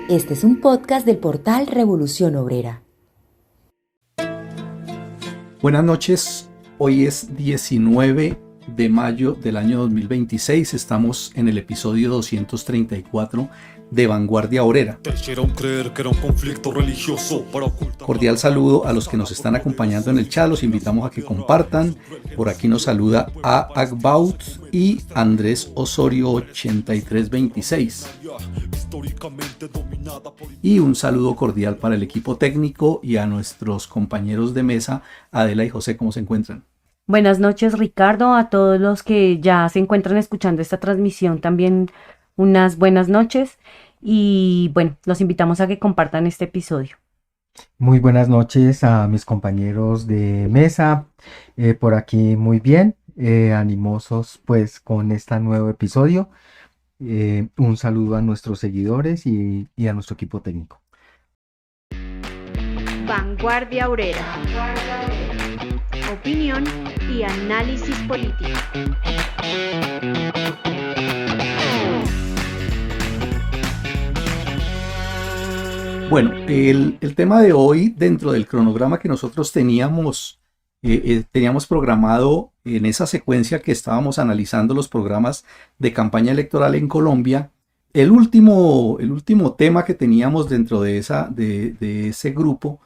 Este es un podcast del portal Revolución Obrera. Buenas noches, hoy es 19 de mayo del año 2026, estamos en el episodio 234 de Vanguardia Obrera. Cordial saludo a los que nos están acompañando en el chat, los invitamos a que compartan. Por aquí nos saluda A. Agbaut y Andrés Osorio 8326. Y un saludo cordial para el equipo técnico y a nuestros compañeros de mesa, Adela y José, ¿cómo se encuentran? Buenas noches, Ricardo, a todos los que ya se encuentran escuchando esta transmisión también unas buenas noches y bueno, los invitamos a que compartan este episodio. Muy buenas noches a mis compañeros de mesa, por aquí muy bien, animosos pues con este nuevo episodio. Un saludo a nuestros seguidores y a nuestro equipo técnico. Vanguardia Obrera. Opinión y análisis político. Bueno, el tema de hoy, dentro del cronograma que nosotros teníamos programado en esa secuencia que estábamos analizando los programas de campaña electoral en Colombia, el último tema que teníamos dentro de ese grupo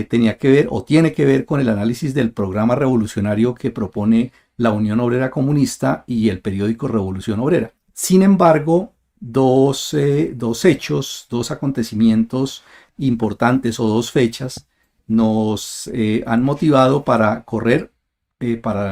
tenía que ver o tiene que ver con el análisis del programa revolucionario que propone la Unión Obrera Comunista y el periódico Revolución Obrera. Sin embargo, dos hechos, dos acontecimientos importantes o dos fechas nos han motivado para correr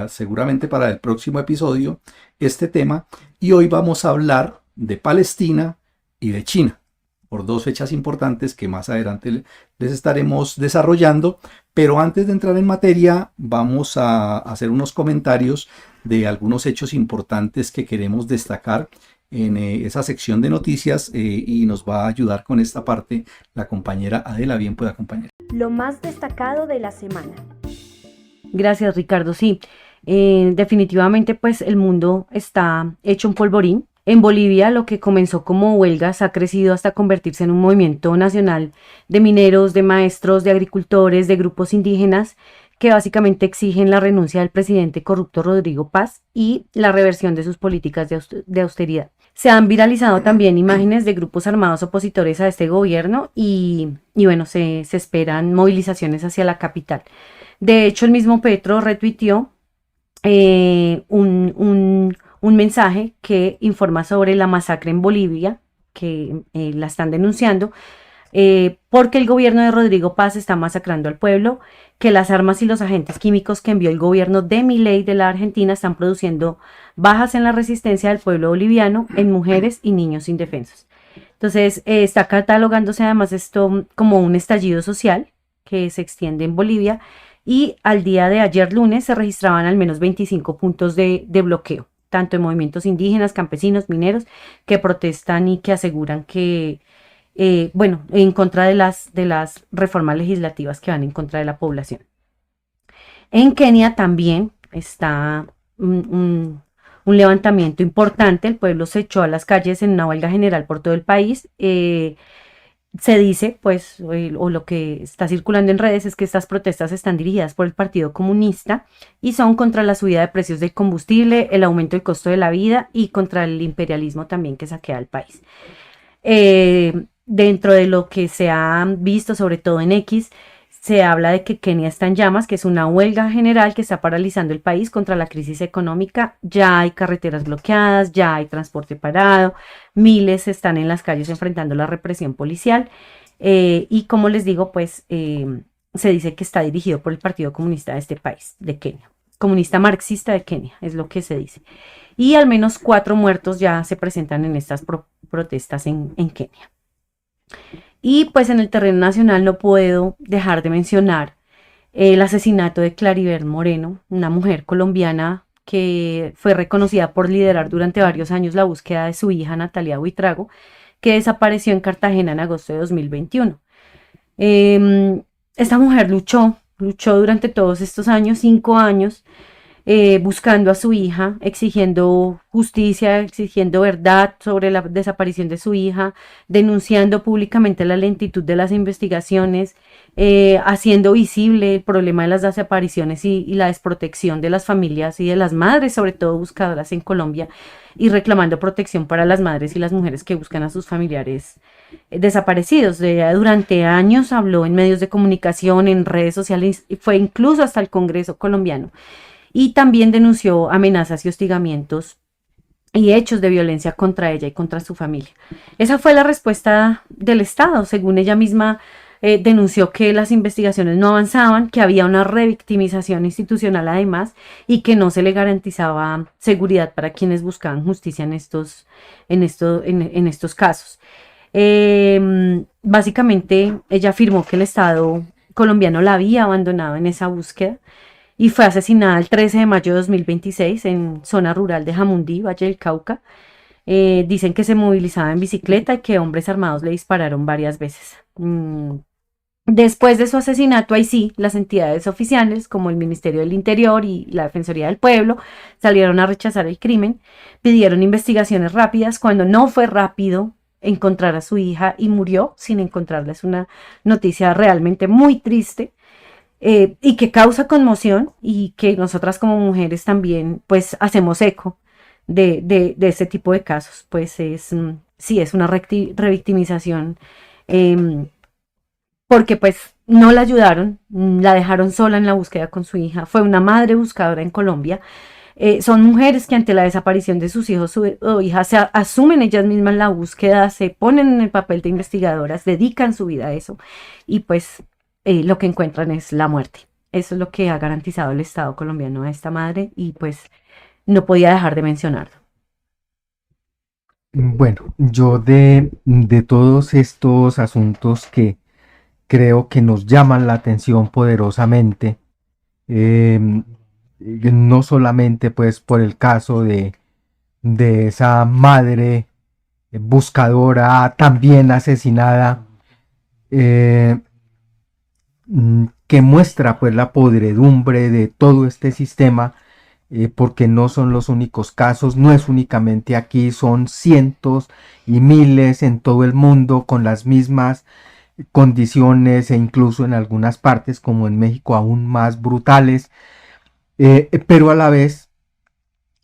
seguramente para el próximo episodio este tema, y hoy vamos a hablar de Palestina y de China, por dos fechas importantes que más adelante les estaremos desarrollando. Pero antes de entrar en materia, vamos a hacer unos comentarios de algunos hechos importantes que queremos destacar en esa sección de noticias, y nos va a ayudar con esta parte la compañera Adela. Bien puede acompañar. Lo más destacado de la semana. Gracias, Ricardo. Sí, definitivamente pues el mundo está hecho un polvorín. En Bolivia, lo que comenzó como huelgas ha crecido hasta convertirse en un movimiento nacional de mineros, de maestros, de agricultores, de grupos indígenas que básicamente exigen la renuncia del presidente corrupto Rodrigo Paz y la reversión de sus políticas de austeridad. Se han viralizado también imágenes de grupos armados opositores a este gobierno y bueno, se esperan movilizaciones hacia la capital. De hecho, el mismo Petro retuiteó un mensaje que informa sobre la masacre en Bolivia, que la están denunciando, porque el gobierno de Rodrigo Paz está masacrando al pueblo, que las armas y los agentes químicos que envió el gobierno de Milei de la Argentina están produciendo bajas en la resistencia del pueblo boliviano, en mujeres y niños indefensos. Entonces, está catalogándose además esto como un estallido social que se extiende en Bolivia, y al día de ayer lunes se registraban al menos 25 puntos de bloqueo, tanto en movimientos indígenas, campesinos, mineros, que protestan y que aseguran que, en contra de las reformas legislativas que van en contra de la población. En Kenia también está un levantamiento importante. El pueblo se echó a las calles en una huelga general por todo el país. Se dice, pues, o lo que está circulando en redes es que estas protestas están dirigidas por el Partido Comunista y son contra la subida de precios del combustible, el aumento del costo de la vida y contra el imperialismo también que saquea al país. Dentro de lo que se ha visto, sobre todo en X, se habla de que Kenia está en llamas, que es una huelga general que está paralizando el país contra la crisis económica. Ya hay carreteras bloqueadas, ya hay transporte parado, miles están en las calles enfrentando la represión policial, y como les digo, pues se dice que está dirigido por el Partido Comunista de este país, de Kenia, comunista marxista de Kenia, es lo que se dice. Y al menos 4 muertos ya se presentan en estas protestas en Kenia. Y pues en el terreno nacional no puedo dejar de mencionar el asesinato de Claribel Moreno, una mujer colombiana que fue reconocida por liderar durante varios años la búsqueda de su hija Natalia Buitrago, que desapareció en Cartagena en agosto de 2021. Esta mujer luchó durante todos estos años, 5 años, buscando a su hija, exigiendo justicia, exigiendo verdad sobre la desaparición de su hija, denunciando públicamente la lentitud de las investigaciones, haciendo visible el problema de las desapariciones y la desprotección de las familias y de las madres, sobre todo buscadoras en Colombia, y reclamando protección para las madres y las mujeres que buscan a sus familiares desaparecidos. Durante años habló en medios de comunicación, en redes sociales, y fue incluso hasta el Congreso colombiano. Y también denunció amenazas y hostigamientos y hechos de violencia contra ella y contra su familia. Esa fue la respuesta del Estado. Según ella misma, denunció que las investigaciones no avanzaban, que había una revictimización institucional además y que no se le garantizaba seguridad para quienes buscaban justicia en estos casos. Básicamente, ella afirmó que el Estado colombiano la había abandonado en esa búsqueda y fue asesinada el 13 de mayo de 2026 en zona rural de Jamundí, Valle del Cauca. Dicen que se movilizaba en bicicleta y que hombres armados le dispararon varias veces. Después de su asesinato, ahí sí, las entidades oficiales como el Ministerio del Interior y la Defensoría del Pueblo salieron a rechazar el crimen, pidieron investigaciones rápidas. Cuando no fue rápido encontrar a su hija y murió sin encontrarla, es una noticia realmente muy triste. Y que causa conmoción y que nosotras como mujeres también pues hacemos eco de ese tipo de casos. Pues sí, es una revictimización, porque pues no la ayudaron, la dejaron sola en la búsqueda con su hija. Fue una madre buscadora en Colombia. Son mujeres que ante la desaparición de sus hijos o hijas se asumen ellas mismas la búsqueda, se ponen en el papel de investigadoras, dedican su vida a eso y pues lo que encuentran es la muerte. Eso es lo que ha garantizado el Estado colombiano a esta madre y pues no podía dejar de mencionarlo. Bueno, yo de todos estos asuntos que creo que nos llaman la atención poderosamente, no solamente pues por el caso de esa madre buscadora también asesinada, que muestra pues la podredumbre de todo este sistema, porque no son los únicos casos, no es únicamente aquí, son cientos y miles en todo el mundo con las mismas condiciones e incluso en algunas partes como en México aún más brutales, pero a la vez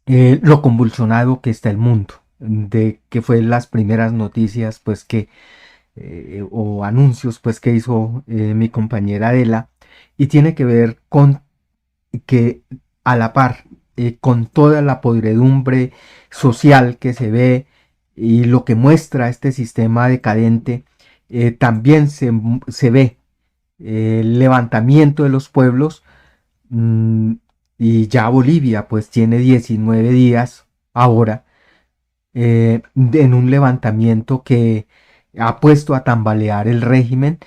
lo convulsionado que está el mundo, de que fue las primeras noticias pues que o anuncios pues que hizo mi compañera Adela, y tiene que ver con que a la par con toda la podredumbre social que se ve y lo que muestra este sistema decadente, también se ve el levantamiento de los pueblos, y ya Bolivia pues tiene 19 días ahora en un levantamiento que ha puesto a tambalear el régimen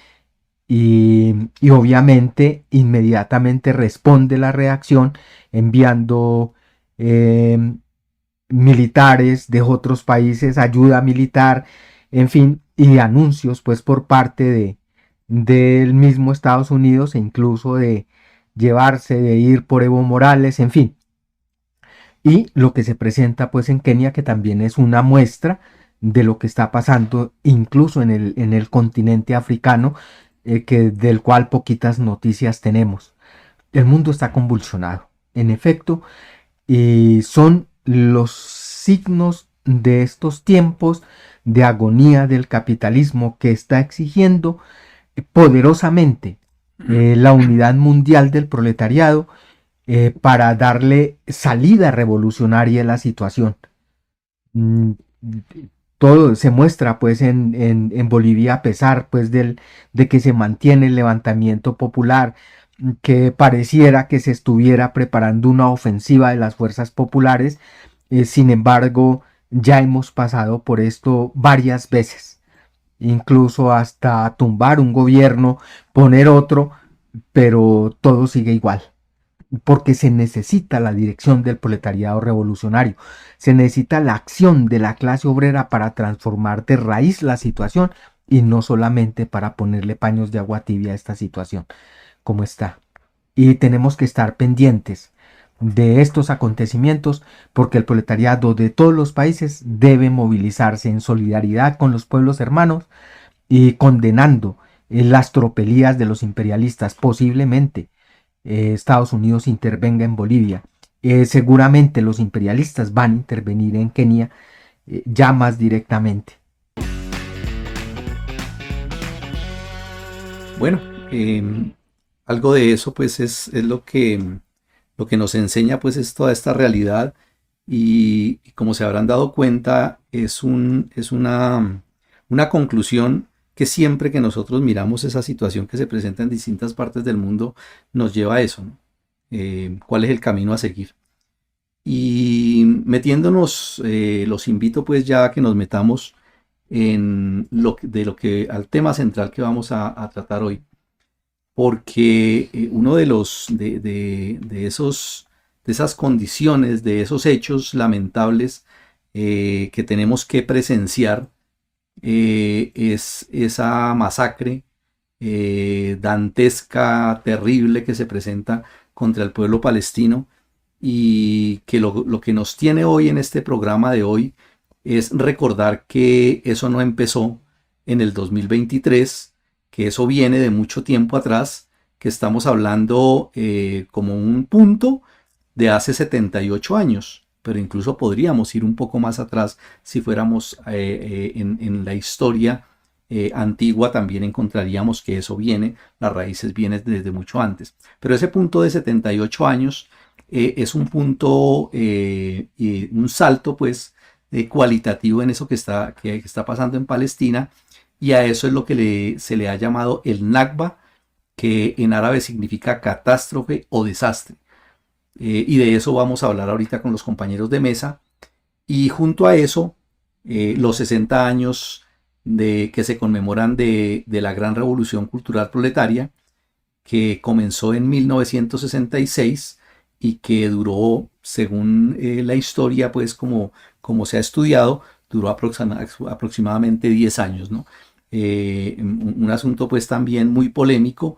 y obviamente inmediatamente responde la reacción enviando militares de otros países, ayuda militar, en fin, y anuncios pues por parte del mismo Estados Unidos e incluso de ir por Evo Morales, en fin. Y lo que se presenta pues en Kenia, que también es una muestra de lo que está pasando incluso en el continente africano, del cual poquitas noticias tenemos. El mundo está convulsionado, en efecto, y son los signos de estos tiempos de agonía del capitalismo que está exigiendo poderosamente la unidad mundial del proletariado, para darle salida revolucionaria a la situación. Todo se muestra pues en Bolivia, a pesar pues de que se mantiene el levantamiento popular, que pareciera que se estuviera preparando una ofensiva de las fuerzas populares. Sin embargo, ya hemos pasado por esto varias veces, incluso hasta tumbar un gobierno, poner otro, pero todo sigue igual. Porque se necesita la dirección del proletariado revolucionario, se necesita la acción de la clase obrera para transformar de raíz la situación y no solamente para ponerle paños de agua tibia a esta situación como está. Y tenemos que estar pendientes de estos acontecimientos, porque el proletariado de todos los países debe movilizarse en solidaridad con los pueblos hermanos y condenando las tropelías de los imperialistas. Posiblemente Estados Unidos intervenga en Bolivia. Seguramente los imperialistas van a intervenir en Kenia ya más directamente. Bueno, algo de eso pues es lo que nos enseña pues es toda esta realidad y como se habrán dado cuenta es una conclusión que siempre que nosotros miramos esa situación que se presenta en distintas partes del mundo nos lleva a eso, ¿no? ¿Cuál es el camino a seguir? Y metiéndonos, los invito pues ya a que nos metamos en al tema central que vamos a tratar hoy, porque uno de esas condiciones, de esos hechos lamentables que tenemos que presenciar es esa masacre dantesca, terrible que se presenta contra el pueblo palestino y que lo que nos tiene hoy en este programa de hoy es recordar que eso no empezó en el 2023, que eso viene de mucho tiempo atrás, que estamos hablando como un punto de hace 78 años, pero incluso podríamos ir un poco más atrás si fuéramos en la historia antigua, también encontraríamos que eso viene, las raíces vienen desde mucho antes. Pero ese punto de 78 años es un punto y un salto pues cualitativo en eso que está pasando en Palestina, y a eso es lo que se le ha llamado el Nakba, que en árabe significa catástrofe o desastre. Y de eso vamos a hablar ahorita con los compañeros de mesa. Y junto a eso, los 60 años que se conmemoran de la gran revolución cultural proletaria, que comenzó en 1966 y que duró, según la historia, pues como se ha estudiado, duró aproximadamente 10 años, ¿no? Un asunto pues también muy polémico,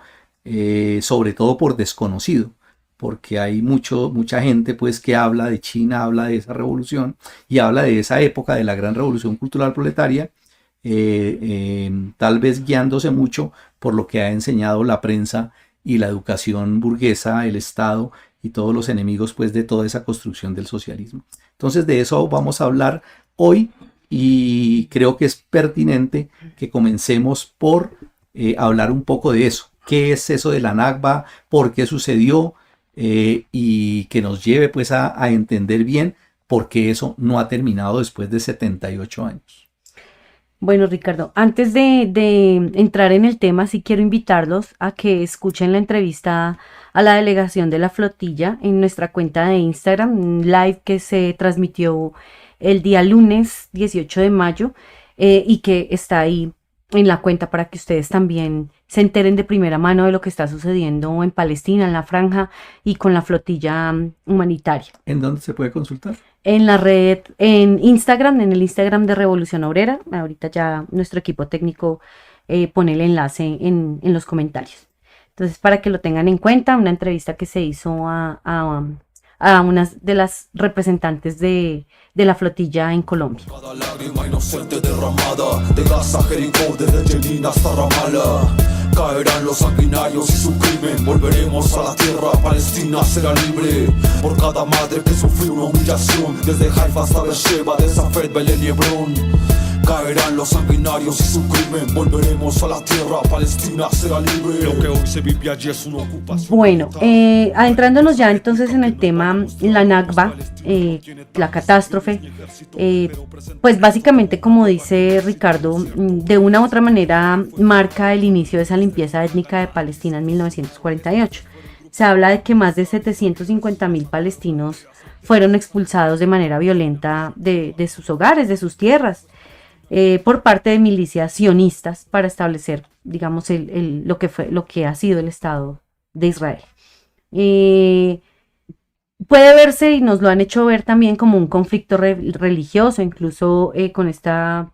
sobre todo por desconocido, porque hay mucha gente pues que habla de China, habla de esa revolución y habla de esa época de la gran revolución cultural proletaria, tal vez guiándose mucho por lo que ha enseñado la prensa y la educación burguesa, el Estado y todos los enemigos pues de toda esa construcción del socialismo. Entonces de eso vamos a hablar hoy y creo que es pertinente que comencemos por hablar un poco de eso. ¿Qué es eso de la Nakba? ¿Por qué sucedió? Y que nos lleve pues a entender bien por qué eso no ha terminado después de 78 años. Bueno, Ricardo, antes de entrar en el tema, sí quiero invitarlos a que escuchen la entrevista a la delegación de la flotilla en nuestra cuenta de Instagram, un live que se transmitió el día lunes 18 de mayo y que está ahí en la cuenta para que ustedes también se enteren de primera mano de lo que está sucediendo en Palestina, en la franja y con la flotilla humanitaria. ¿En dónde se puede consultar? En la red, en Instagram, en el Instagram de Revolución Obrera. Ahorita ya nuestro equipo técnico pone el enlace en los comentarios. Entonces, para que lo tengan en cuenta, una entrevista que se hizo a una de las representantes de la flotilla en Colombia. Cada lágrima inocente derramada, de Gaza a Jericó, desde Jenin hasta Ramallah. Caerán los sanguinarios y su crimen. Volveremos a la tierra, Palestina será libre. Por cada madre que sufrió una humillación, desde Haifa hasta Beersheba, de Safed, Belén y Hebrón. Caerán los sanguinarios y su crimen. Volveremos a la tierra, Palestina será libre. Lo que hoy se vive allí es una ocupación. Bueno, adentrándonos ya entonces en el tema, la Nakba, la catástrofe, pues básicamente, como dice Ricardo, de una u otra manera marca el inicio de esa limpieza étnica de Palestina en 1948. Se habla de que más de 750.000 palestinos fueron expulsados de manera violenta de sus hogares, de sus tierras, por parte de milicias sionistas para establecer, digamos, lo que ha sido el Estado de Israel. Puede verse, y nos lo han hecho ver también, como un conflicto religioso, incluso con esta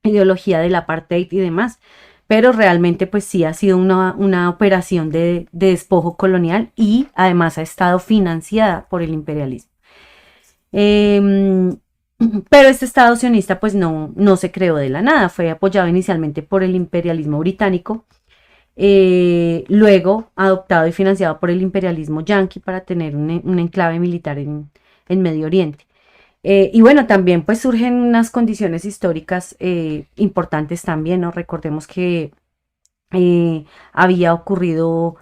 ideología del apartheid y demás, pero realmente pues sí ha sido una operación de despojo colonial y además ha estado financiada por el imperialismo. Pero este Estado sionista pues no se creó de la nada, fue apoyado inicialmente por el imperialismo británico, luego adoptado y financiado por el imperialismo yanqui para tener un enclave militar en Medio Oriente. Y bueno, también pues surgen unas condiciones históricas importantes también, ¿no? Recordemos que había ocurrido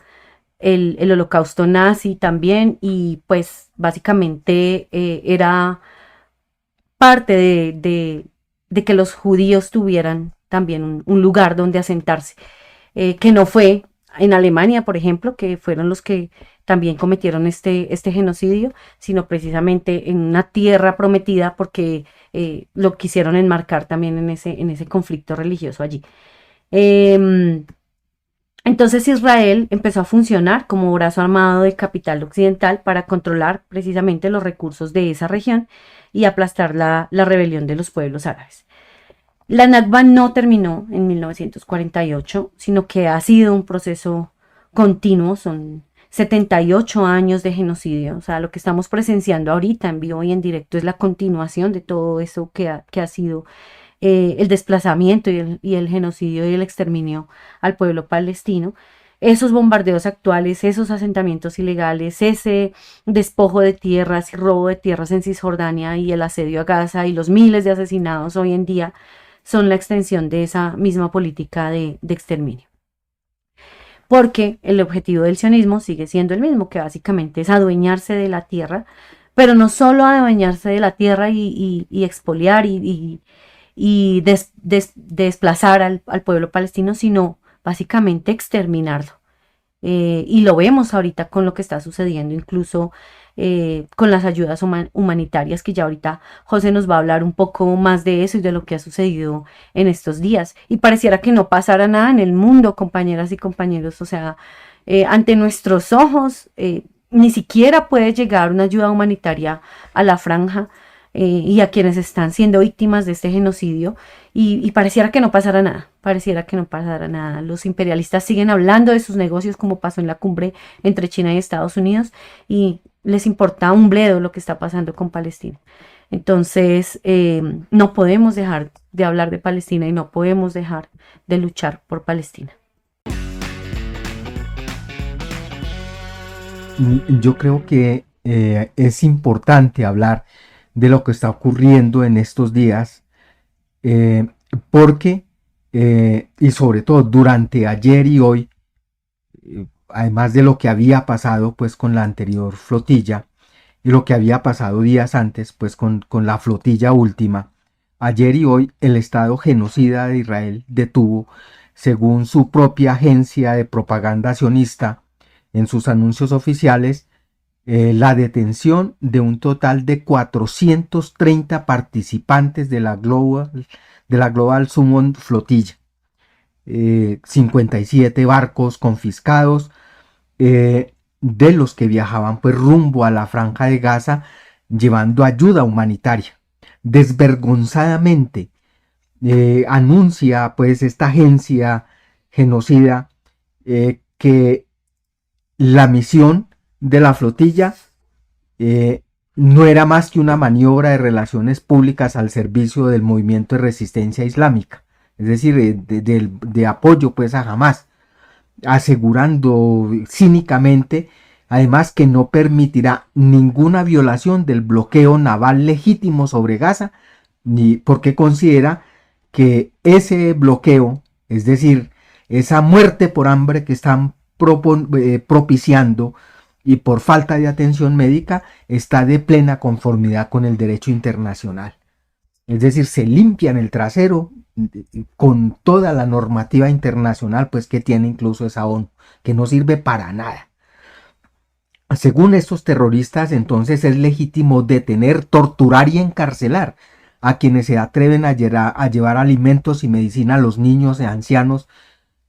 el holocausto nazi también y pues básicamente era parte de que los judíos tuvieran también un lugar donde asentarse, que no fue en Alemania, por ejemplo, que fueron los que también cometieron este genocidio, sino precisamente en una tierra prometida porque lo quisieron enmarcar también en ese conflicto religioso allí. Entonces Israel empezó a funcionar como brazo armado de capital occidental para controlar precisamente los recursos de esa región y aplastar la rebelión de los pueblos árabes. La Nakba no terminó en 1948, sino que ha sido un proceso continuo, son 78 años de genocidio, o sea, lo que estamos presenciando ahorita en vivo y en directo es la continuación de todo eso que ha sido el desplazamiento y el genocidio y el exterminio al pueblo palestino. Esos bombardeos actuales, esos asentamientos ilegales, ese despojo de tierras y robo de tierras en Cisjordania y el asedio a Gaza y los miles de asesinados hoy en día son la extensión de esa misma política de exterminio. Porque el objetivo del sionismo sigue siendo el mismo, que básicamente es adueñarse de la tierra, pero no solo adueñarse de la tierra y expoliar y desplazar al pueblo palestino, sino básicamente exterminarlo. Y lo vemos ahorita con lo que está sucediendo, incluso con las ayudas humanitarias, que ya ahorita José nos va a hablar un poco más de eso y de lo que ha sucedido en estos días. Y pareciera que no pasara nada en el mundo, compañeras y compañeros, o sea, ante nuestros ojos ni siquiera puede llegar una ayuda humanitaria a la franja y a quienes están siendo víctimas de este genocidio y pareciera que no pasara nada, Los imperialistas siguen hablando de sus negocios como pasó en la cumbre entre China y Estados Unidos y les importa un bledo lo que está pasando con Palestina. Entonces no podemos dejar de hablar de Palestina y no podemos dejar de luchar por Palestina. Yo creo que es importante hablar de lo que está ocurriendo en estos días, porque, y sobre todo durante ayer y hoy, además de lo que había pasado pues con la anterior flotilla y lo que había pasado días antes pues con la flotilla última, ayer y hoy el Estado genocida de Israel detuvo, según su propia agencia de propaganda sionista en sus anuncios oficiales, la detención de un total de 430 participantes de la Global Summon Flotilla, 57 barcos confiscados, de los que viajaban pues rumbo a la Franja de Gaza llevando ayuda humanitaria. Desvergonzadamente anuncia pues esta agencia genocida que la misión de la flotilla no era más que una maniobra de relaciones públicas al servicio del movimiento de resistencia islámica, es decir, de apoyo pues a Hamás, asegurando cínicamente además que no permitirá ninguna violación del bloqueo naval legítimo sobre Gaza, ni porque considera que ese bloqueo, es decir, esa muerte por hambre que están propiciando y por falta de atención médica, está de plena conformidad con el derecho internacional. Es decir, se limpian el trasero con toda la normativa internacional pues que tiene incluso esa ONU, que no sirve para nada. Según estos terroristas, entonces es legítimo detener, torturar y encarcelar a quienes se atreven a llevar alimentos y medicina a los niños y ancianos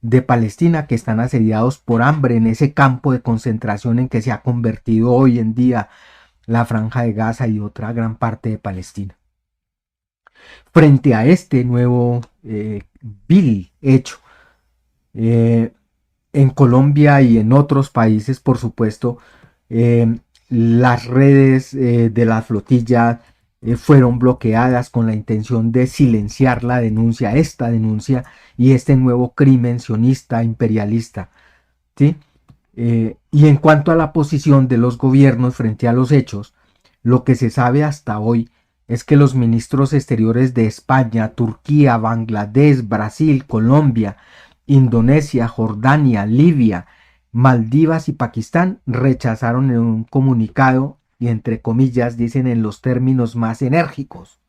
de Palestina que están asediados por hambre en ese campo de concentración en que se ha convertido hoy en día la Franja de Gaza y otra gran parte de Palestina. Frente a este nuevo vil hecho En Colombia y en otros países, por supuesto, las redes de la flotilla fueron bloqueadas con la intención de silenciar esta denuncia y este nuevo crimen sionista imperialista, ¿sí? Y en cuanto a la posición de los gobiernos frente a los hechos, lo que se sabe hasta hoy es que los ministros exteriores de España, Turquía, Bangladesh, Brasil, Colombia, Indonesia, Jordania, Libia, Maldivas y Pakistán rechazaron en un comunicado y entre comillas dicen en los términos más enérgicos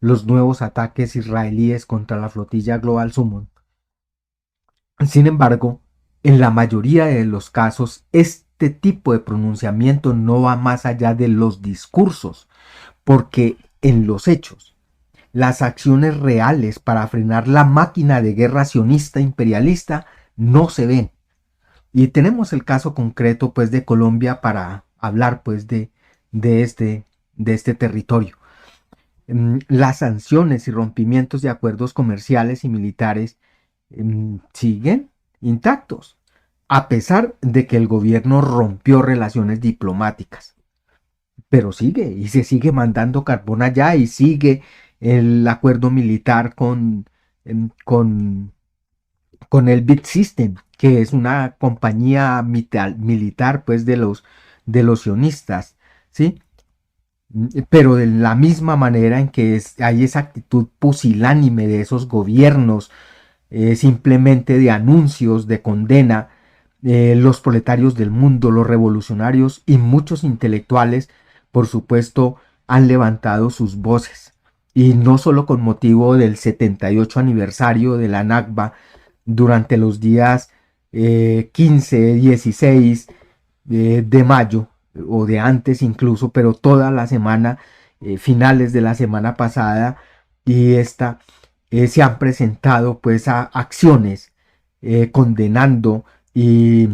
los nuevos ataques israelíes contra la flotilla Global Summon. Sin embargo, en la mayoría de los casos este tipo de pronunciamiento no va más allá de los discursos, porque en los hechos las acciones reales para frenar la máquina de guerra sionista imperialista no se ven. Y tenemos el caso concreto pues de Colombia para hablar pues de este territorio. Las sanciones y rompimientos de acuerdos comerciales y militares siguen intactos, a pesar de que el gobierno rompió relaciones diplomáticas. Pero sigue y se sigue mandando carbón allá y sigue el acuerdo militar con el Bit System, que es una compañía militar pues de los sionistas, ¿sí? Pero de la misma manera en que hay esa actitud pusilánime de esos gobiernos, simplemente de anuncios, de condena, los proletarios del mundo, los revolucionarios y muchos intelectuales, por supuesto, han levantado sus voces. Y no solo con motivo del 78 aniversario de la Nakba, durante los días 15, 16 de mayo, o de antes incluso, pero toda la semana, finales de la semana pasada y esta, se han presentado pues a acciones condenando y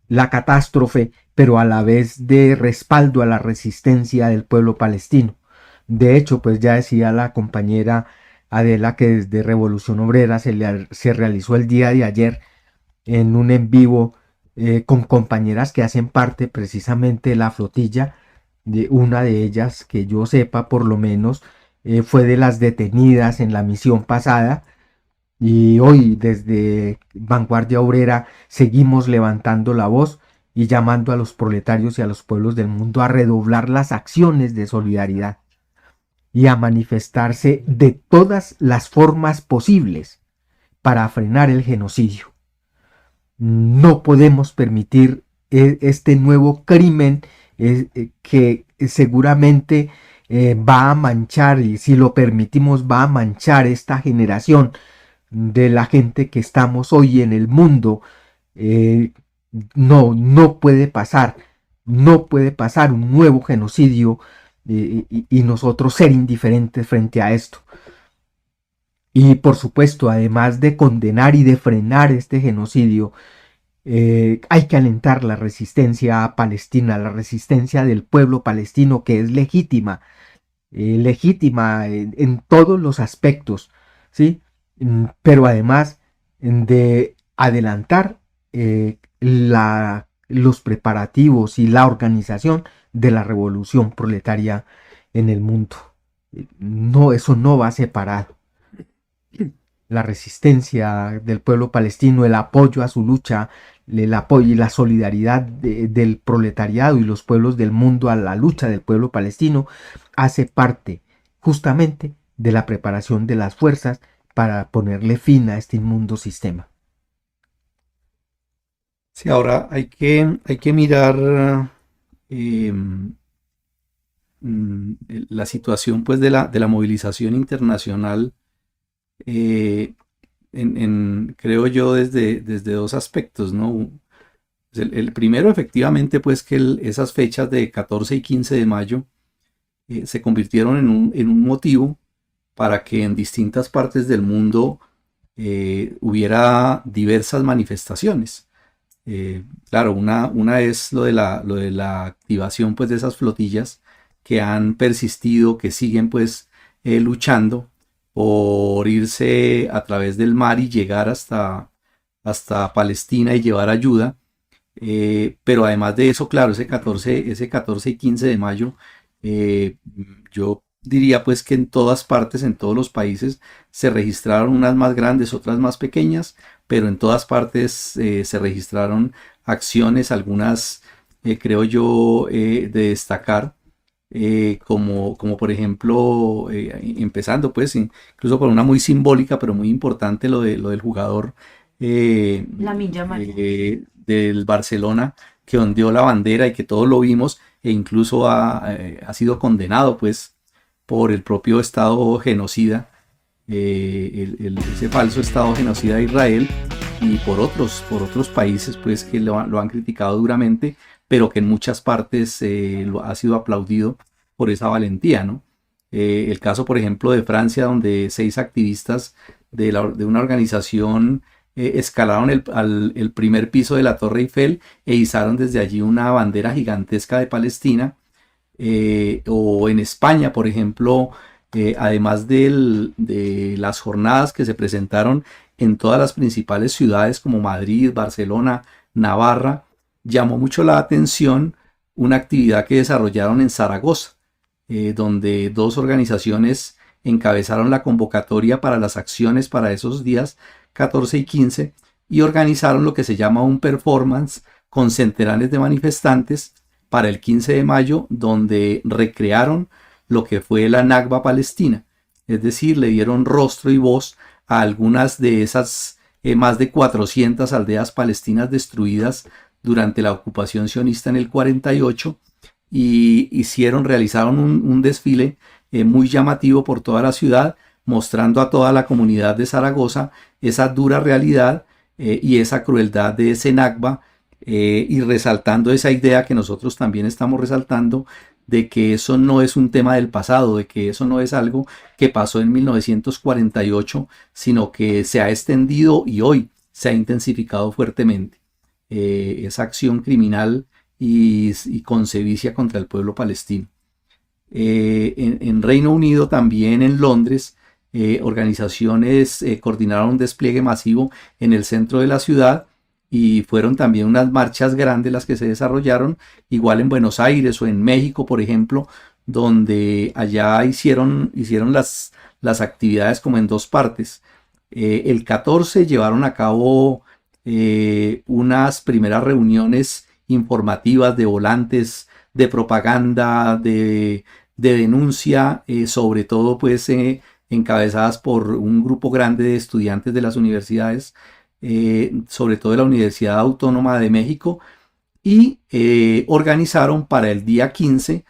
la catástrofe, pero a la vez de respaldo a la resistencia del pueblo palestino. De hecho, pues ya decía la compañera Adela que desde Revolución Obrera se realizó el día de ayer en un en vivo con compañeras que hacen parte precisamente de la flotilla. Una de ellas, que yo sepa por lo menos, fue de las detenidas en la misión pasada. Y hoy desde Vanguardia Obrera seguimos levantando la voz y llamando a los proletarios y a los pueblos del mundo a redoblar las acciones de solidaridad y a manifestarse de todas las formas posibles para frenar el genocidio. No podemos permitir este nuevo crimen que seguramente va a manchar, y si lo permitimos va a manchar esta generación de la gente que estamos hoy en el mundo. No puede pasar un nuevo genocidio y nosotros ser indiferentes frente a esto. Y por supuesto, además de condenar y de frenar este genocidio, hay que alentar la resistencia palestina, la resistencia del pueblo palestino, que es legítima en todos los aspectos, ¿sí? Pero además de adelantar los preparativos y la organización de la revolución proletaria en el mundo. No, eso no va separado. La resistencia del pueblo palestino, el apoyo a su lucha, el apoyo y la solidaridad del proletariado y los pueblos del mundo a la lucha del pueblo palestino hace parte justamente de la preparación de las fuerzas para ponerle fin a este inmundo sistema. Sí, ahora hay que mirar la situación pues de la movilización internacional, creo yo desde dos aspectos, ¿no? El primero, efectivamente, pues que esas fechas de 14 y 15 de mayo se convirtieron en un motivo para que en distintas partes del mundo hubiera diversas manifestaciones. Claro, una es lo de la activación pues de esas flotillas que han persistido, que siguen pues luchando por irse a través del mar y llegar hasta Palestina y llevar ayuda. Pero además de eso, claro, ese 14 y 15 de mayo, yo diría pues que en todas partes, en todos los países, se registraron unas más grandes, otras más pequeñas, pero en todas partes se registraron acciones, algunas creo yo de destacar, como por ejemplo, empezando pues incluso por una muy simbólica, pero muy importante, lo del jugador Lamine Yamal. del Barcelona, que ondeó la bandera y que todos lo vimos, e incluso ha sido condenado pues por el propio Estado genocida, ese falso Estado genocida de Israel, y por otros países pues que lo han criticado duramente, pero que en muchas partes ha sido aplaudido por esa valentía, ¿no? El caso, por ejemplo, de Francia, donde 6 activistas de una organización escalaron el primer piso de la Torre Eiffel e izaron desde allí una bandera gigantesca de Palestina. O en España, por ejemplo, además de las jornadas que se presentaron en todas las principales ciudades como Madrid, Barcelona, Navarra, llamó mucho la atención una actividad que desarrollaron en Zaragoza, donde 2 organizaciones encabezaron la convocatoria para las acciones para esos días 14 y 15 y organizaron lo que se llama un performance con centenares de manifestantes para el 15 de mayo, donde recrearon lo que fue la Nakba palestina, es decir, le dieron rostro y voz a algunas de esas más de 400 aldeas palestinas destruidas durante la ocupación sionista en el 48, y realizaron un desfile muy llamativo por toda la ciudad, mostrando a toda la comunidad de Zaragoza esa dura realidad y esa crueldad de ese Nakba, y resaltando esa idea que nosotros también estamos resaltando, de que eso no es un tema del pasado, de que eso no es algo que pasó en 1948, sino que se ha extendido y hoy se ha intensificado fuertemente esa acción criminal y con sevicia contra el pueblo palestino. En Reino Unido, también en Londres, organizaciones coordinaron un despliegue masivo en el centro de la ciudad, y fueron también unas marchas grandes las que se desarrollaron, igual en Buenos Aires o en México, por ejemplo, donde allá hicieron las actividades como en 2 partes. El 14 llevaron a cabo unas primeras reuniones informativas de volantes, de propaganda, de denuncia, sobre todo pues encabezadas por un grupo grande de estudiantes de las universidades, sobre todo de la Universidad Autónoma de México, y organizaron para el día 15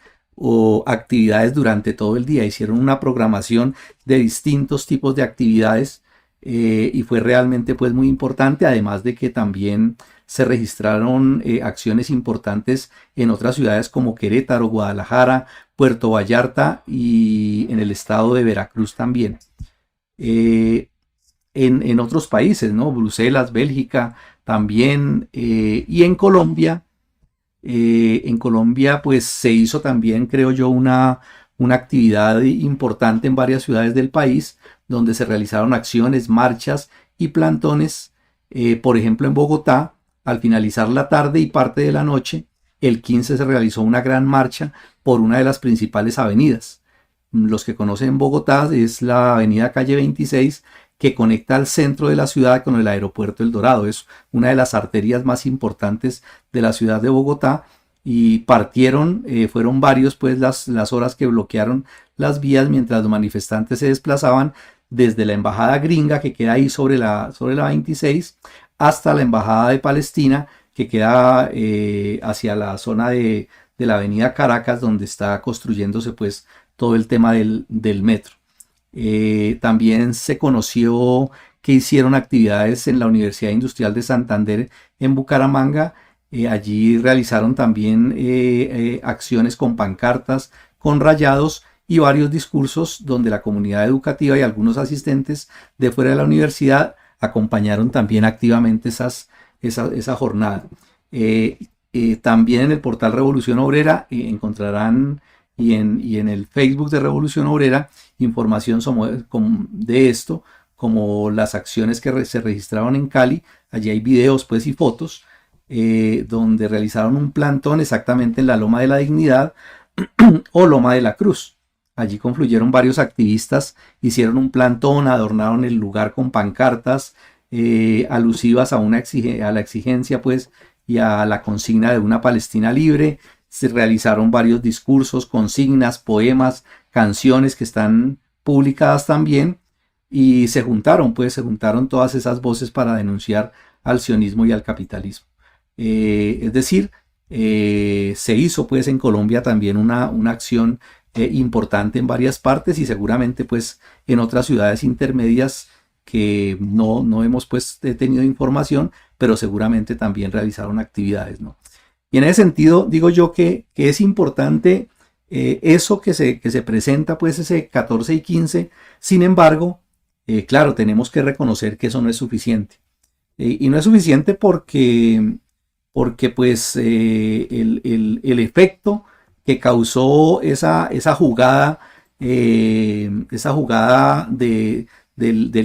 actividades durante todo el día. Hicieron una programación de distintos tipos de actividades, y fue realmente pues muy importante, además de que también se registraron acciones importantes en otras ciudades como Querétaro, Guadalajara, Puerto Vallarta y en el estado de Veracruz también. En otros países, ¿no? Bruselas, Bélgica también, y en Colombia pues se hizo también, creo yo, una actividad importante en varias ciudades del país, donde se realizaron acciones, marchas y plantones. Por ejemplo, en Bogotá, al finalizar la tarde y parte de la noche, el 15 se realizó una gran marcha por una de las principales avenidas. Los que conocen Bogotá, es la avenida Calle 26, que conecta al centro de la ciudad con el aeropuerto El Dorado. Es una de las arterias más importantes de la ciudad de Bogotá, y fueron varios pues las horas que bloquearon las vías mientras los manifestantes se desplazaban desde la embajada gringa, que queda ahí sobre la 26, hasta la embajada de Palestina, que queda hacia la zona de la avenida Caracas, donde está construyéndose pues todo el tema del metro. También se conoció que hicieron actividades en la Universidad Industrial de Santander en Bucaramanga. Allí realizaron también acciones con pancartas, con rayados y varios discursos, donde la comunidad educativa y algunos asistentes de fuera de la universidad acompañaron también activamente esa jornada. También en el portal Revolución Obrera encontrarán y en el Facebook de Revolución Obrera información de esto, como las acciones que se registraron en Cali. Allí hay videos pues y fotos donde realizaron un plantón exactamente en la Loma de la Dignidad o Loma de la Cruz. Allí confluyeron varios activistas, hicieron un plantón, adornaron el lugar con pancartas alusivas a la exigencia pues y a la consigna de una Palestina libre. Se realizaron varios discursos, consignas, poemas, canciones que están publicadas también, y se juntaron todas esas voces para denunciar al sionismo y al capitalismo. Es decir, se hizo pues en Colombia también una acción importante en varias partes, y seguramente pues en otras ciudades intermedias que no hemos pues tenido información, pero seguramente también realizaron actividades, ¿no? Y en ese sentido digo yo que es importante eso que se presenta pues ese 14 y 15. Sin embargo, claro, tenemos que reconocer que eso no es suficiente. Y no es suficiente porque pues el efecto que causó esa jugada del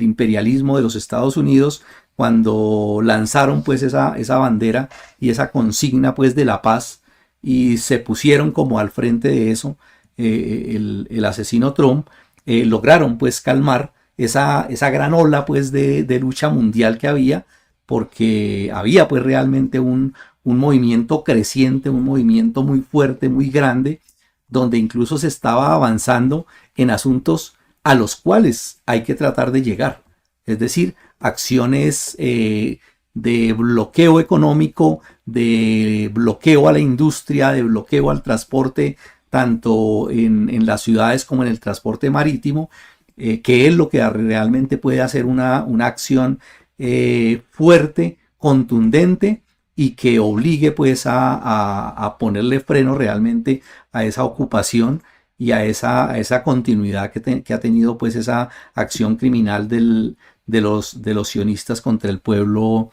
imperialismo de los Estados Unidos, cuando lanzaron pues esa bandera y esa consigna pues de la paz, y se pusieron como al frente de eso el asesino Trump, lograron pues calmar esa gran ola pues de lucha mundial que había, porque había pues realmente un movimiento creciente, un movimiento muy fuerte, muy grande, donde incluso se estaba avanzando en asuntos a los cuales hay que tratar de llegar. Es decir, acciones de bloqueo económico, de bloqueo a la industria, de bloqueo al transporte, tanto en las ciudades como en el transporte marítimo, que es lo que realmente puede hacer una acción fuerte, contundente, y que obligue pues a ponerle freno realmente a esa ocupación y a esa continuidad que ha tenido pues esa acción criminal de los sionistas contra el pueblo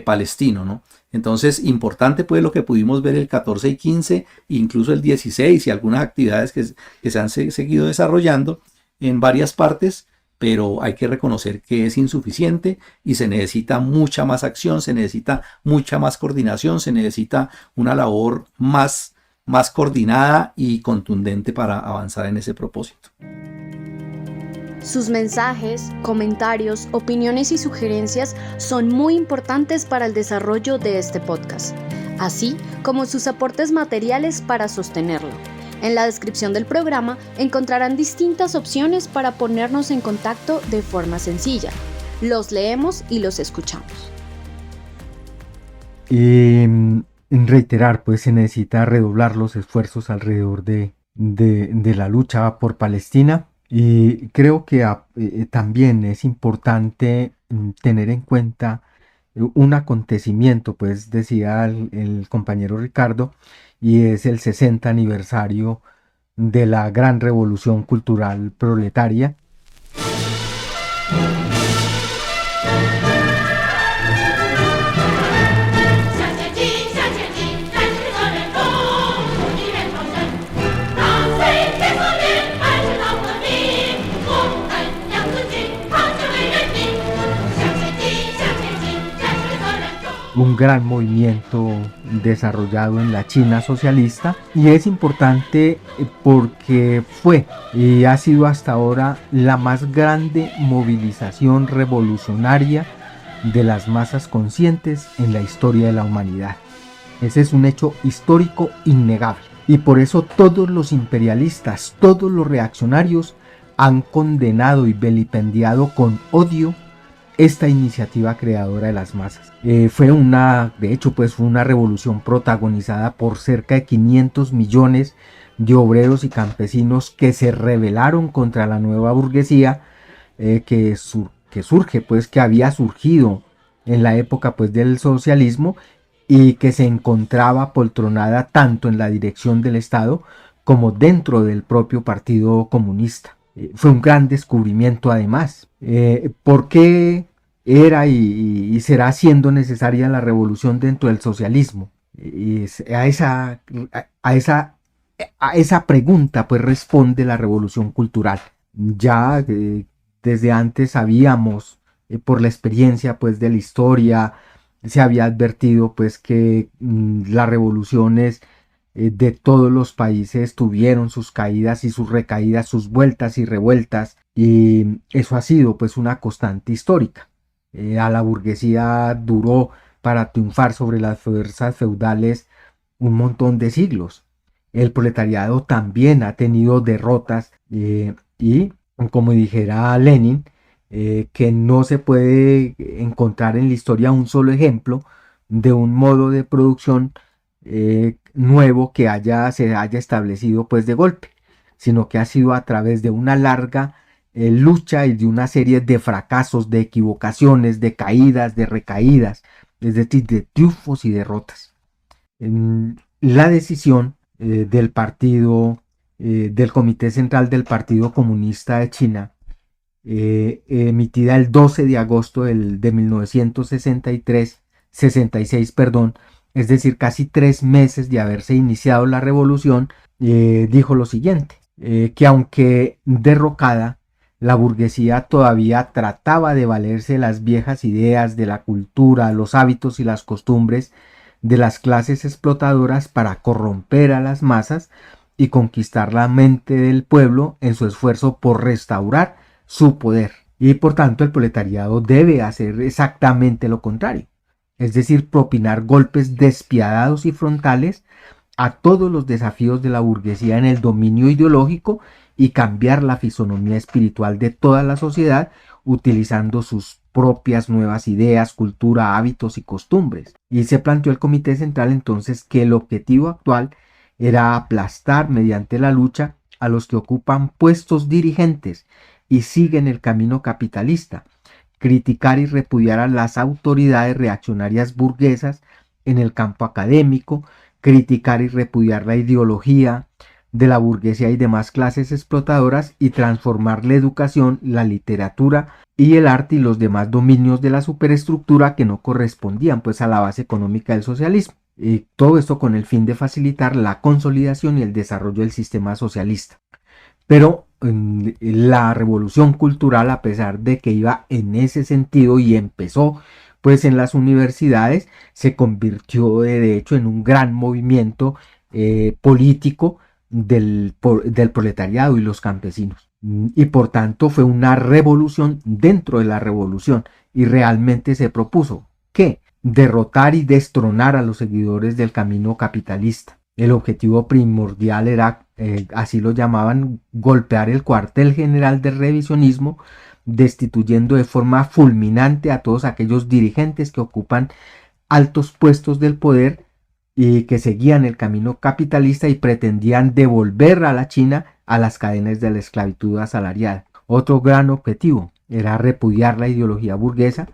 palestino, ¿no? Entonces, importante pues lo que pudimos ver el 14 y 15, incluso el 16, y algunas actividades que se han seguido desarrollando en varias partes, pero hay que reconocer que es insuficiente y se necesita mucha más acción, se necesita mucha más coordinación, se necesita una labor más coordinada y contundente para avanzar en ese propósito. Sus mensajes, comentarios, opiniones y sugerencias son muy importantes para el desarrollo de este podcast, así como sus aportes materiales para sostenerlo. En la descripción del programa encontrarán distintas opciones para ponernos en contacto de forma sencilla. Los leemos y los escuchamos. Reiterar, pues se necesita redoblar los esfuerzos alrededor de la lucha por Palestina, y creo que también es importante tener en cuenta un acontecimiento, pues decía el compañero Ricardo, y es el 60 aniversario de la gran revolución cultural proletaria. Un gran movimiento desarrollado en la China socialista, y es importante porque fue y ha sido hasta ahora la más grande movilización revolucionaria de las masas conscientes en la historia de la humanidad. Ese es un hecho histórico innegable, y por eso todos los imperialistas, todos los reaccionarios han condenado y vilipendiado con odio esta iniciativa creadora de las masas. Fue una revolución protagonizada por cerca de 500 millones de obreros y campesinos que se rebelaron contra la nueva burguesía que había surgido en la época pues del socialismo, y que se encontraba poltronada tanto en la dirección del Estado como dentro del propio Partido Comunista. Fue un gran descubrimiento además. ¿Por qué era y será siendo necesaria la revolución dentro del socialismo? A esa a esa pregunta pues responde la revolución cultural. Ya desde antes sabíamos por la experiencia pues de la historia, se había advertido pues que las revoluciones de todos los países tuvieron sus caídas y sus recaídas, sus vueltas y revueltas, y eso ha sido pues una constante histórica. A la burguesía duró para triunfar sobre las fuerzas feudales un montón de siglos. El proletariado también ha tenido derrotas y como dijera Lenin, que no se puede encontrar en la historia un solo ejemplo de un modo de producción nuevo que se haya establecido pues de golpe, sino que ha sido a través de una larga lucha y de una serie de fracasos, de equivocaciones, de caídas, de recaídas, es decir, de triunfos y derrotas. La decisión del partido, del Comité Central del Partido Comunista de China, emitida el 12 de agosto de 1966, perdón, es decir, casi 3 meses de haberse iniciado la revolución, dijo lo siguiente, que aunque derrocada, la burguesía todavía trataba de valerse de las viejas ideas, de la cultura, los hábitos y las costumbres de las clases explotadoras para corromper a las masas y conquistar la mente del pueblo en su esfuerzo por restaurar su poder. Y por tanto el proletariado debe hacer exactamente lo contrario, es decir, propinar golpes despiadados y frontales a todos los desafíos de la burguesía en el dominio ideológico y cambiar la fisonomía espiritual de toda la sociedad utilizando sus propias nuevas ideas, cultura, hábitos y costumbres. Y se planteó el Comité Central entonces que el objetivo actual era aplastar mediante la lucha a los que ocupan puestos dirigentes y siguen el camino capitalista, criticar y repudiar a las autoridades reaccionarias burguesas en el campo académico, criticar y repudiar la ideología de la burguesía y demás clases explotadoras y transformar la educación, la literatura y el arte y los demás dominios de la superestructura que no correspondían pues a la base económica del socialismo. Y todo esto con el fin de facilitar la consolidación y el desarrollo del sistema socialista. Pero la revolución cultural, a pesar de que iba en ese sentido y empezó pues en las universidades, se convirtió de hecho en un gran movimiento político del proletariado y los campesinos. Y por tanto fue una revolución dentro de la revolución y realmente se propuso que derrotar y destronar a los seguidores del camino capitalista. El objetivo primordial era, así lo llamaban, golpear el cuartel general del revisionismo, destituyendo de forma fulminante a todos aquellos dirigentes que ocupan altos puestos del poder y que seguían el camino capitalista y pretendían devolver a la China a las cadenas de la esclavitud asalariada. Otro gran objetivo era repudiar la ideología burguesa,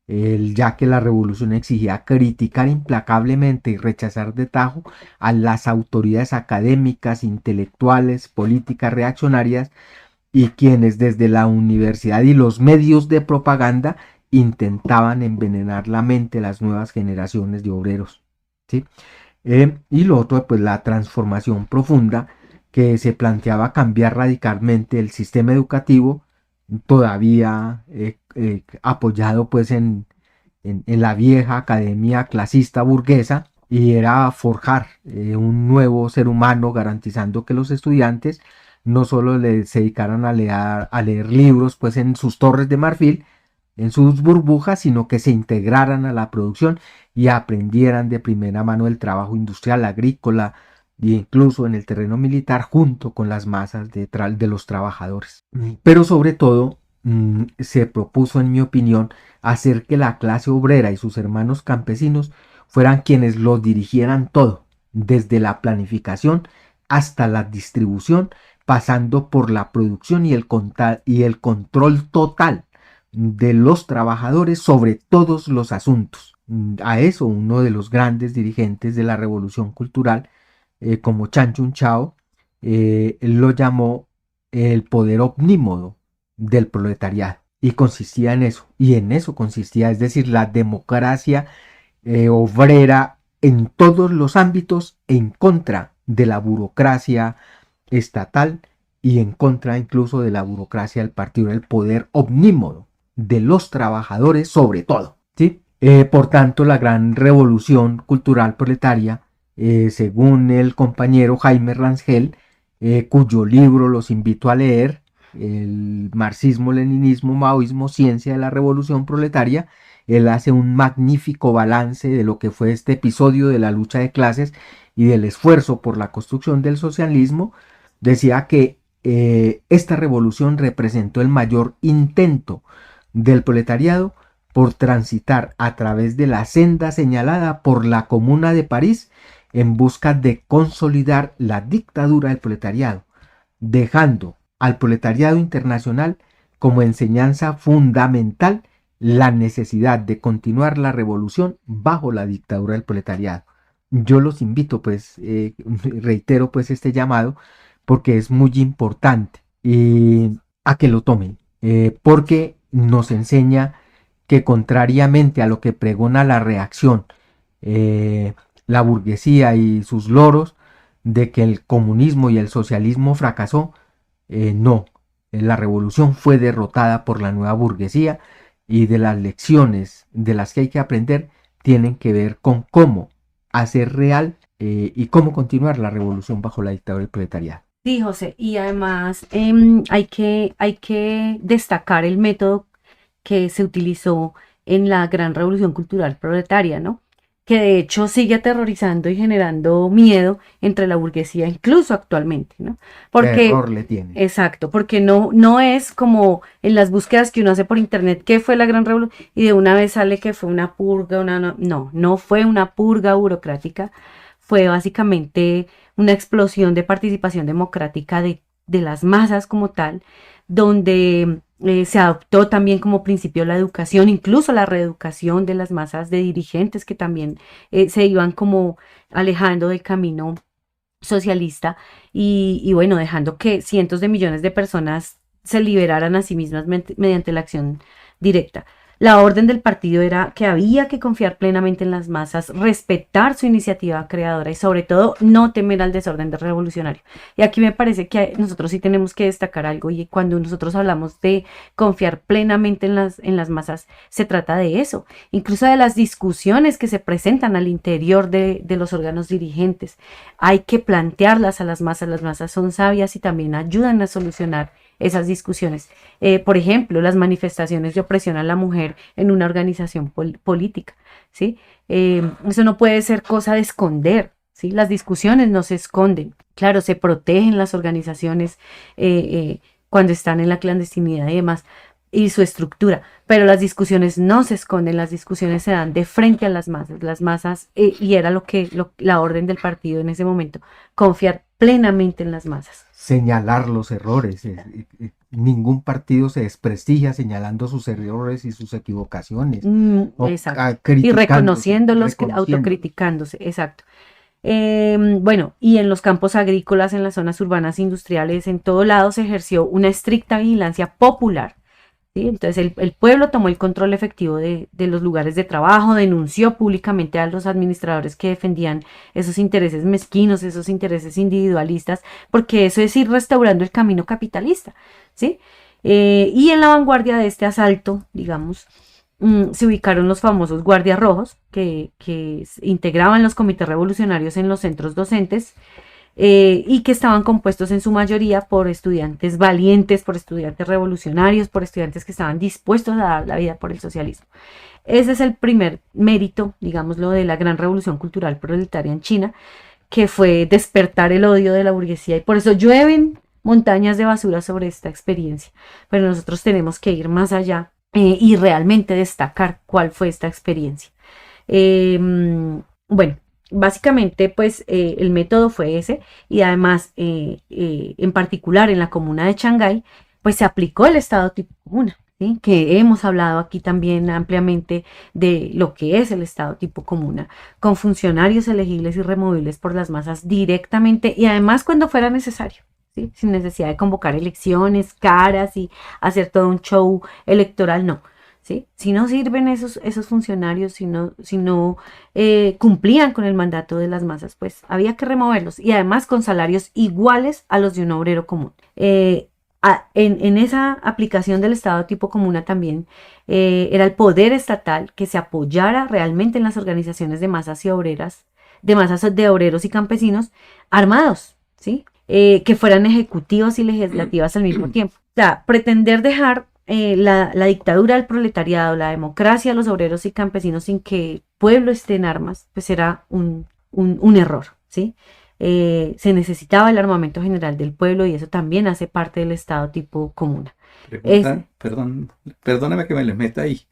ya que la revolución exigía criticar implacablemente y rechazar de tajo a las autoridades académicas, intelectuales, políticas reaccionarias y quienes desde la universidad y los medios de propaganda intentaban envenenar la mente de las nuevas generaciones de obreros, ¿sí? Y lo otro, pues la transformación profunda que se planteaba cambiar radicalmente el sistema educativo, todavía apoyado pues en la vieja academia clasista burguesa, y era forjar un nuevo ser humano, garantizando que los estudiantes no solo se dedicaran a leer libros pues en sus torres de marfil, en sus burbujas, sino que se integraran a la producción y aprendieran de primera mano el trabajo industrial, agrícola e incluso en el terreno militar junto con las masas de los trabajadores. Pero sobre todo se propuso, en mi opinión, hacer que la clase obrera y sus hermanos campesinos fueran quienes lo dirigieran todo, desde la planificación hasta la distribución, pasando por la producción y el control total de los trabajadores sobre todos los asuntos. A eso uno de los grandes dirigentes de la revolución cultural, como Chan Chun Chao, lo llamó el poder omnímodo del proletariado, y consistía en eso, es decir, la democracia obrera en todos los ámbitos en contra de la burocracia estatal y en contra incluso de la burocracia del partido, el poder omnímodo de los trabajadores sobre todo, ¿sí? Por tanto, la gran revolución cultural proletaria, según el compañero Jaime Rangel, cuyo libro los invito a leer, el marxismo, leninismo, maoísmo, ciencia de la revolución proletaria, él hace un magnífico balance de lo que fue este episodio de la lucha de clases y del esfuerzo por la construcción del socialismo. Decía que esta revolución representó el mayor intento del proletariado por transitar a través de la senda señalada por la Comuna de París en busca de consolidar la dictadura del proletariado, dejando al proletariado internacional como enseñanza fundamental la necesidad de continuar la revolución bajo la dictadura del proletariado. Yo los invito, pues, reitero pues este llamado, porque es muy importante a que lo tomen, porque nos enseña que contrariamente a lo que pregona la reacción, la burguesía y sus loros, de que el comunismo y el socialismo fracasó, no, la revolución fue derrotada por la nueva burguesía y de las lecciones de las que hay que aprender tienen que ver con cómo hacer real y cómo continuar la revolución bajo la dictadura del proletariado. Sí, José, y además hay que destacar el método que se utilizó en la gran revolución cultural proletaria, ¿no? Que de hecho sigue aterrorizando y generando miedo entre la burguesía, incluso actualmente, ¿no? Porque, error le tiene. exacto, porque no es como en las búsquedas que uno hace por internet, ¿qué fue la gran revolución? Y de una vez sale que fue una purga, no fue una purga burocrática, fue básicamente una explosión de participación democrática de las masas como tal, donde se adoptó también como principio la educación, incluso la reeducación de las masas de dirigentes que también se iban como alejando del camino socialista y bueno, dejando que cientos de millones de personas se liberaran a sí mismas mediante la acción directa. La orden del partido era que había que confiar plenamente en las masas, respetar su iniciativa creadora y sobre todo no temer al desorden revolucionario. Y aquí me parece que nosotros sí tenemos que destacar algo, y cuando nosotros hablamos de confiar plenamente en las masas, se trata de eso, incluso de las discusiones que se presentan al interior de los órganos dirigentes. Hay que plantearlas a las masas son sabias y también ayudan a solucionar esas discusiones. Por ejemplo, las manifestaciones de opresión a la mujer en una organización política, ¿sí? Eso no puede ser cosa de esconder, ¿sí? Las discusiones no se esconden. Claro, se protegen las organizaciones cuando están en la clandestinidad y demás, y su estructura, pero las discusiones no se esconden, las discusiones se dan de frente a las masas, y era la orden del partido en ese momento, confiar plenamente en las masas. Señalar los errores. Ningún partido se desprestigia señalando sus errores y sus equivocaciones. Exacto. Y reconociéndolos, autocriticándose. Exacto. Bueno, y en los campos agrícolas, en las zonas urbanas industriales, en todo lado se ejerció una estricta vigilancia popular. ¿Sí? Entonces el pueblo tomó el control efectivo de los lugares de trabajo, denunció públicamente a los administradores que defendían esos intereses mezquinos, esos intereses individualistas, porque eso es ir restaurando el camino capitalista, ¿sí? Y en la vanguardia de este asalto, digamos, se ubicaron los famosos guardias rojos que integraban los comités revolucionarios en los centros docentes, y que estaban compuestos en su mayoría por estudiantes valientes, por estudiantes revolucionarios, por estudiantes que estaban dispuestos a dar la vida por el socialismo. Ese es el primer mérito, digámoslo, de la gran revolución cultural proletaria en China, que fue despertar el odio de la burguesía, y por eso llueven montañas de basura sobre esta experiencia. Pero nosotros tenemos que ir más allá y realmente destacar cuál fue esta experiencia. Bueno, básicamente, pues el método fue ese, y además, en particular en la comuna de Shanghái, pues se aplicó el Estado tipo comuna, ¿sí? Que hemos hablado aquí también ampliamente de lo que es el Estado tipo comuna, con funcionarios elegibles y removibles por las masas directamente y además cuando fuera necesario, ¿sí? Sin necesidad de convocar elecciones caras y hacer todo un show electoral, no. ¿sí? Si no sirven esos funcionarios, si no cumplían con el mandato de las masas, pues había que removerlos y además con salarios iguales a los de un obrero común. En esa aplicación del Estado tipo comuna también era el poder estatal que se apoyara realmente en las organizaciones de masas y obreras, de masas de obreros y campesinos armados, ¿sí? Que fueran ejecutivas y legislativas al mismo tiempo. O sea, pretender dejar la dictadura del proletariado, la democracia de los obreros y campesinos sin que el pueblo esté en armas, pues era un error, ¿sí? Se necesitaba el armamento general del pueblo y eso también hace parte del Estado tipo comuna. Perdóneme que me les meta ahí.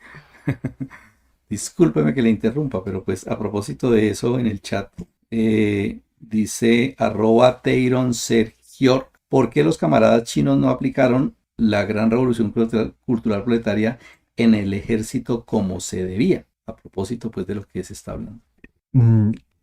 Discúlpeme que le interrumpa, pero pues a propósito de eso en el chat, dice @Teiron Sergio, ¿por qué los camaradas chinos no aplicaron la gran revolución cultural proletaria en el ejército como se debía? A propósito pues de lo que se está hablando.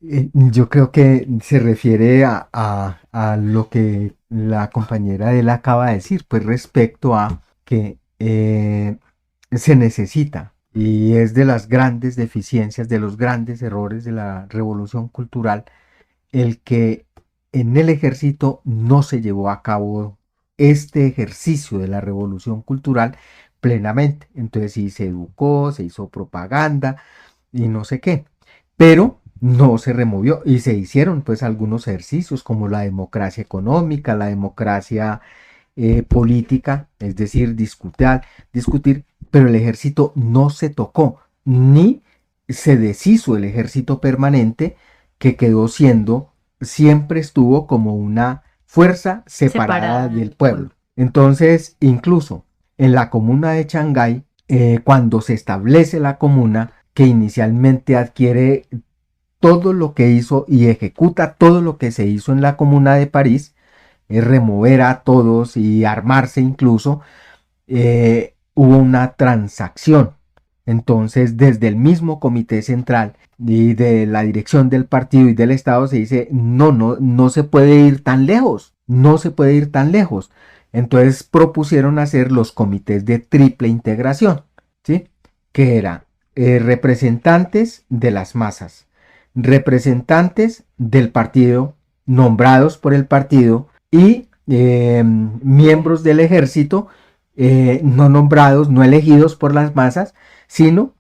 Yo creo que se refiere a lo que la compañera de él acaba de decir, pues respecto a que se necesita, y es de las grandes deficiencias, de los grandes errores de la revolución cultural, el que en el ejército no se llevó a cabo este ejercicio de la revolución cultural plenamente. Entonces sí se educó, se hizo propaganda y no sé qué, pero no se removió y se hicieron pues algunos ejercicios como la democracia económica, la democracia política, es decir, discutir, pero el ejército no se tocó, ni se deshizo el ejército permanente que quedó siempre estuvo como una fuerza separada del pueblo. Entonces, incluso en la comuna de Shanghái, cuando se establece la comuna, que inicialmente adquiere todo lo que hizo y ejecuta todo lo que se hizo en la Comuna de París, remover a todos y armarse incluso, hubo una transacción. Entonces, desde el mismo comité central y de la dirección del partido y del Estado se dice, no se puede ir tan lejos, no se puede ir tan lejos. Entonces propusieron hacer los comités de triple integración, ¿sí? Que era representantes de las masas, representantes del partido nombrados por el partido y miembros del ejército no nombrados, no elegidos por las masas, sino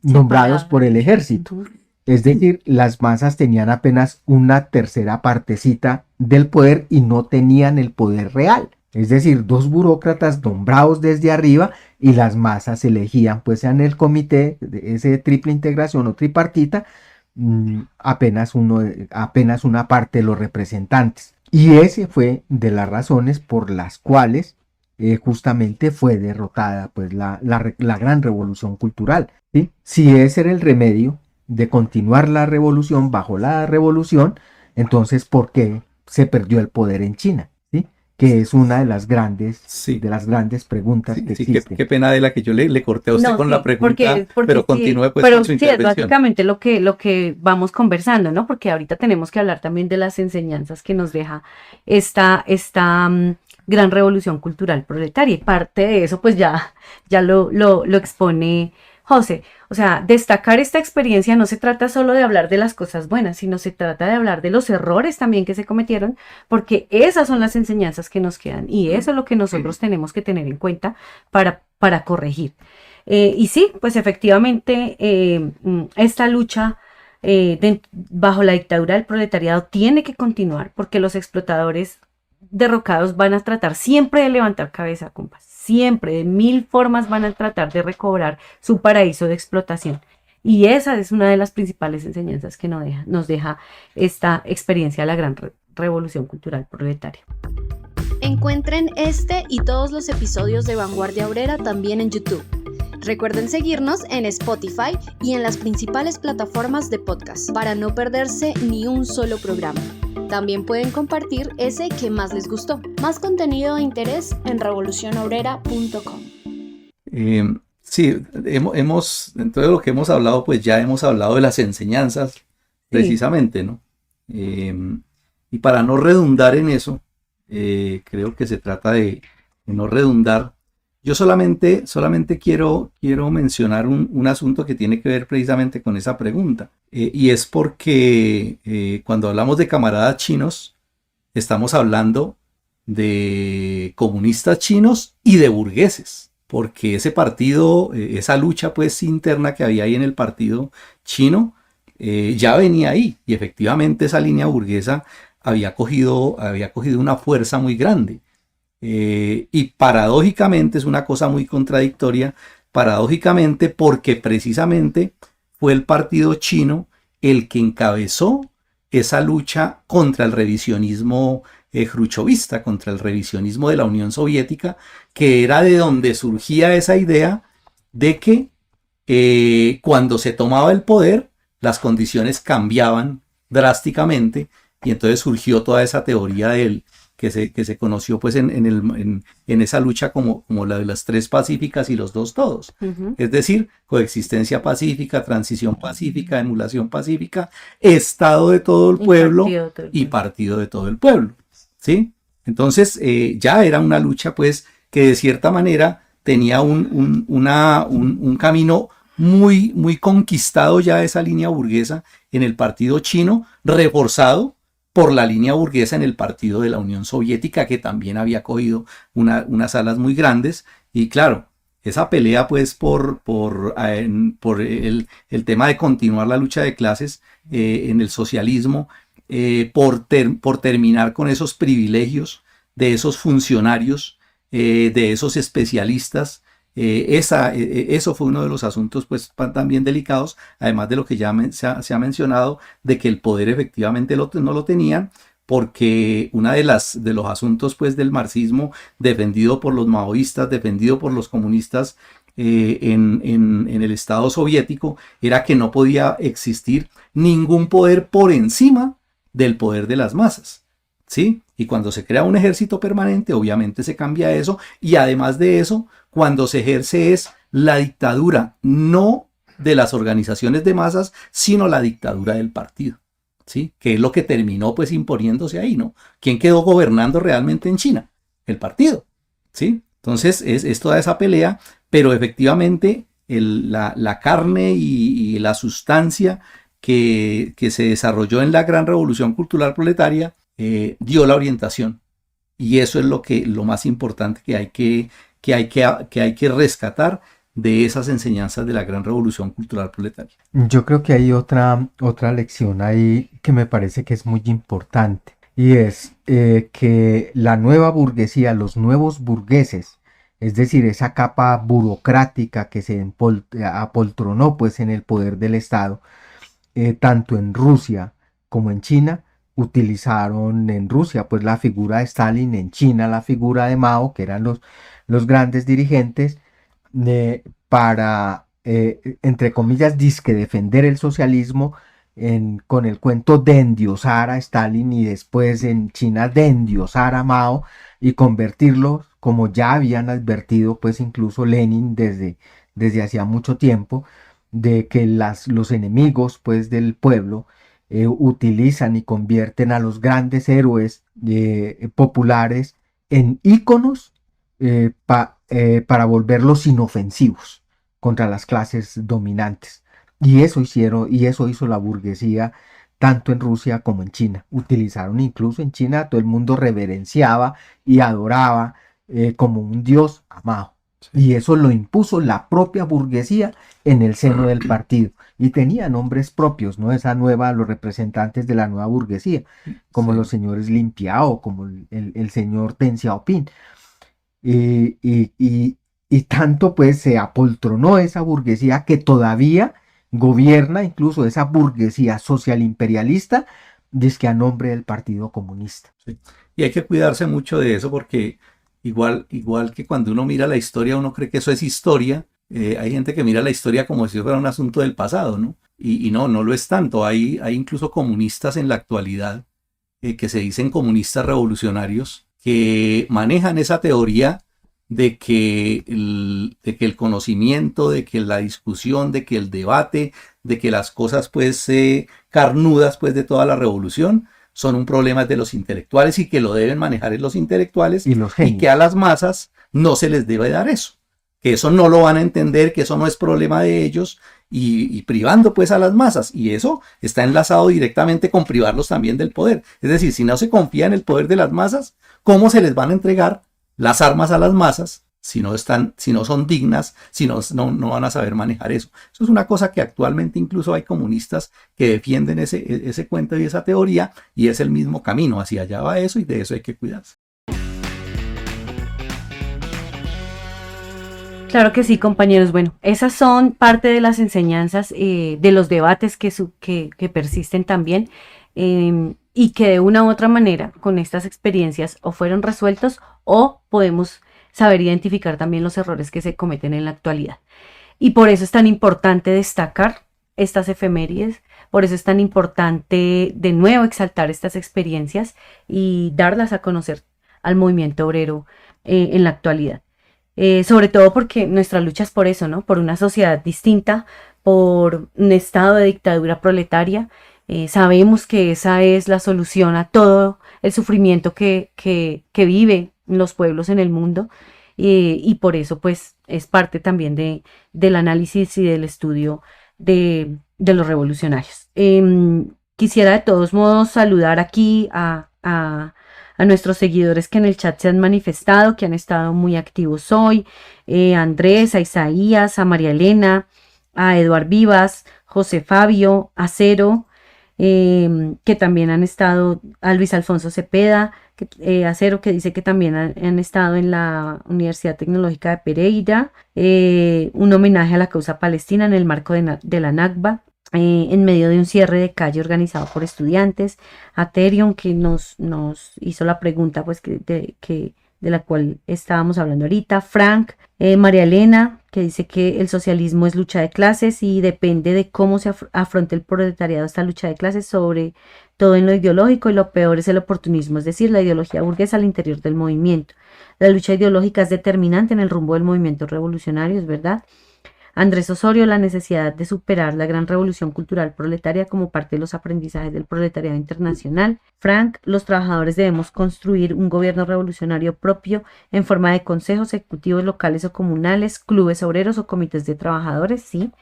nombrados por el ejército. Es decir, las masas tenían apenas una tercera partecita del poder y no tenían el poder real. Es decir, dos burócratas nombrados desde arriba y las masas elegían pues en el comité de ese triple integración o tripartita apenas una parte de los representantes. Y ese fue de las razones por las cuales justamente fue derrotada pues la gran revolución cultural, ¿sí? Si ese era el remedio de continuar la revolución bajo la revolución, entonces ¿por qué se perdió el poder en China? ¿Sí? Que es una de las grandes, preguntas que existen. Qué pena de la que yo le corté a usted con la pregunta, pero continúe pues con su intervención. Es básicamente lo que vamos conversando, ¿no? Porque ahorita tenemos que hablar también de las enseñanzas que nos deja esta gran revolución cultural proletaria, y parte de eso pues ya lo expone José. O sea, destacar esta experiencia no se trata solo de hablar de las cosas buenas, sino se trata de hablar de los errores también que se cometieron, porque esas son las enseñanzas que nos quedan y eso es lo que nosotros tenemos que tener en cuenta para corregir. Y sí, pues efectivamente esta lucha bajo la dictadura del proletariado tiene que continuar, porque los explotadores derrocados van a tratar siempre de levantar cabeza, compas. Siempre, de mil formas van a tratar de recobrar su paraíso de explotación. Y esa es una de las principales enseñanzas que nos deja esta experiencia de la gran revolución cultural proletaria. Encuentren este y todos los episodios de Vanguardia Obrera también en YouTube. Recuerden seguirnos en Spotify y en las principales plataformas de podcast para no perderse ni un solo programa. También pueden compartir ese que más les gustó. Más contenido de interés en revolucionobrera.com. Sí, hemos, dentro de lo que hemos hablado, pues ya hemos hablado de las enseñanzas, precisamente, ¿no? Y para no redundar en eso, creo que se trata de no redundar, Yo solamente quiero mencionar un asunto que tiene que ver precisamente con esa pregunta. Y es porque cuando hablamos de camaradas chinos, estamos hablando de comunistas chinos y de burgueses. Porque ese partido, esa lucha pues interna que había ahí en el partido chino, ya venía ahí. Y efectivamente esa línea burguesa había cogido una fuerza muy grande. Y paradójicamente es una cosa muy contradictoria, paradójicamente porque precisamente fue el partido chino el que encabezó esa lucha contra el revisionismo khrushchevista, contra el revisionismo de la Unión Soviética, que era de donde surgía esa idea de que cuando se tomaba el poder, las condiciones cambiaban drásticamente, y entonces surgió toda esa teoría que se conoció pues en esa lucha como la de las 3 pacíficas y los 2 todos. Ujú. Es decir, coexistencia pacífica, transición pacífica, emulación pacífica, Estado de todo el pueblo y partido de todo el pueblo. ¿Sí? Entonces ya era una lucha pues que de cierta manera tenía un camino muy, muy conquistado ya esa línea burguesa en el partido chino, reforzado por la línea burguesa en el partido de la Unión Soviética, que también había cogido unas alas muy grandes. Y claro, esa pelea pues por el tema de continuar la lucha de clases en el socialismo, por terminar con esos privilegios de esos funcionarios, de esos especialistas. Eso fue uno de los asuntos pues también delicados, además de lo que ya se ha mencionado, de que el poder efectivamente no lo tenían, porque uno de los asuntos pues del marxismo defendido por los maoístas, defendido por los comunistas en el Estado soviético, era que no podía existir ningún poder por encima del poder de las masas, ¿sí? Y cuando se crea un ejército permanente, obviamente se cambia eso, y además de eso, cuando se ejerce es la dictadura, no de las organizaciones de masas, sino la dictadura del partido, ¿sí? Que es lo que terminó pues imponiéndose ahí, ¿no? ¿Quién quedó gobernando realmente en China? El partido, ¿sí? Entonces es toda esa pelea, pero efectivamente la carne y la sustancia que se desarrolló en la gran revolución cultural proletaria dio la orientación, y eso es lo más importante que hay que rescatar de esas enseñanzas de la gran revolución cultural proletaria. Yo creo que hay otra lección ahí que me parece que es muy importante, y es que la nueva burguesía, los nuevos burgueses, es decir, esa capa burocrática que se apoltronó pues en el poder del Estado, tanto en Rusia como en China, utilizaron en Rusia pues la figura de Stalin, en China la figura de Mao, que eran los grandes dirigentes, para, entre comillas, disque defender el socialismo con el cuento de endiosar a Stalin, y después en China de endiosar a Mao y convertirlos, como ya habían advertido pues incluso Lenin desde hacía mucho tiempo, de que los enemigos pues del pueblo utilizan y convierten a los grandes héroes populares en íconos para volverlos inofensivos contra las clases dominantes. Y eso hizo la burguesía tanto en Rusia como en China. Utilizaron incluso en China, todo el mundo reverenciaba y adoraba como un dios a Mao. Y eso lo impuso la propia burguesía en el seno del partido. Y tenía nombres propios, ¿no? Los representantes de la nueva burguesía, como los señores Lin Piao, como el señor Deng Xiaoping. Y tanto pues se apoltronó esa burguesía que todavía gobierna, incluso esa burguesía social imperialista, dizque a nombre del Partido Comunista. Sí. Y hay que cuidarse mucho de eso, porque igual que cuando uno mira la historia, uno cree que eso es historia. Hay gente que mira la historia como si fuera un asunto del pasado, ¿no? Y no lo es tanto. Hay incluso comunistas en la actualidad que se dicen comunistas revolucionarios, que manejan esa teoría de que el conocimiento, de que la discusión, de que el debate, de que las cosas pues carnudas pues de toda la revolución son un problema de los intelectuales y que lo deben manejar los intelectuales Y los y genios. que a las masas no se les debe dar eso, que eso no lo van a entender, que eso no es problema de ellos y privando pues a las masas, y eso está enlazado directamente con privarlos también del poder. Es decir, si no se confía en el poder de las masas, ¿cómo se les van a entregar las armas a las masas si no son dignas, si no van a saber manejar eso? Eso es una cosa que actualmente incluso hay comunistas que defienden ese cuento y esa teoría, y es el mismo camino, hacia allá va eso y de eso hay que cuidarse. Claro que sí, compañeros. Bueno, esas son parte de las enseñanzas de los debates que persisten también y que de una u otra manera con estas experiencias o fueron resueltos o podemos saber identificar también los errores que se cometen en la actualidad. Y por eso es tan importante destacar estas efemérides, por eso es tan importante de nuevo exaltar estas experiencias y darlas a conocer al movimiento obrero en la actualidad. Sobre todo porque nuestra lucha es por eso, ¿no? Por una sociedad distinta, por un estado de dictadura proletaria. Sabemos que esa es la solución a todo el sufrimiento que viven los pueblos en el mundo, y por eso pues es parte también del análisis y del estudio de los revolucionarios. Quisiera de todos modos saludar aquí a nuestros seguidores que en el chat se han manifestado, que han estado muy activos hoy, a Andrés, a Isaías, a María Elena, a Eduard Vivas, José Fabio, a Cero, que también han estado, a Luis Alfonso Cepeda, a Cero, que dice que también han estado en la Universidad Tecnológica de Pereira, un homenaje a la causa palestina en el marco de la Nakba, en medio de un cierre de calle organizado por estudiantes, a Terion, que nos hizo la pregunta pues de la cual estábamos hablando ahorita, Frank, María Elena, que dice que el socialismo es lucha de clases y depende de cómo se afronte el proletariado esta lucha de clases, sobre todo en lo ideológico, y lo peor es el oportunismo, es decir, la ideología burguesa al interior del movimiento. La lucha ideológica es determinante en el rumbo del movimiento revolucionario, es verdad. Andrés Osorio, la necesidad de superar la gran revolución cultural proletaria como parte de los aprendizajes del proletariado internacional. Frank, los trabajadores debemos construir un gobierno revolucionario propio en forma de consejos ejecutivos locales o comunales, clubes obreros o comités de trabajadores, sí.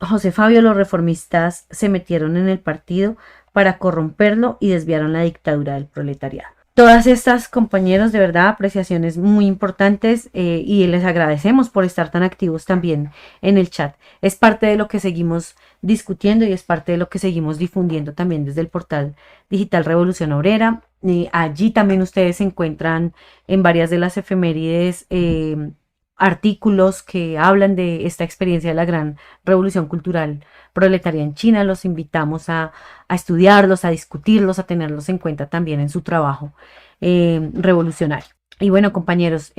José Fabio, los reformistas se metieron en el partido para corromperlo y desviaron la dictadura del proletariado. Todas estas, compañeros, de verdad, apreciaciones muy importantes, y les agradecemos por estar tan activos también en el chat. Es parte de lo que seguimos discutiendo y es parte de lo que seguimos difundiendo también desde el portal digital Revolución Obrera. Allí también ustedes encuentran en varias de las efemérides artículos que hablan de esta experiencia de la gran revolución cultural proletaria en China. Los invitamos a estudiarlos, a discutirlos, a tenerlos en cuenta también en su trabajo revolucionario. Y bueno, compañeros,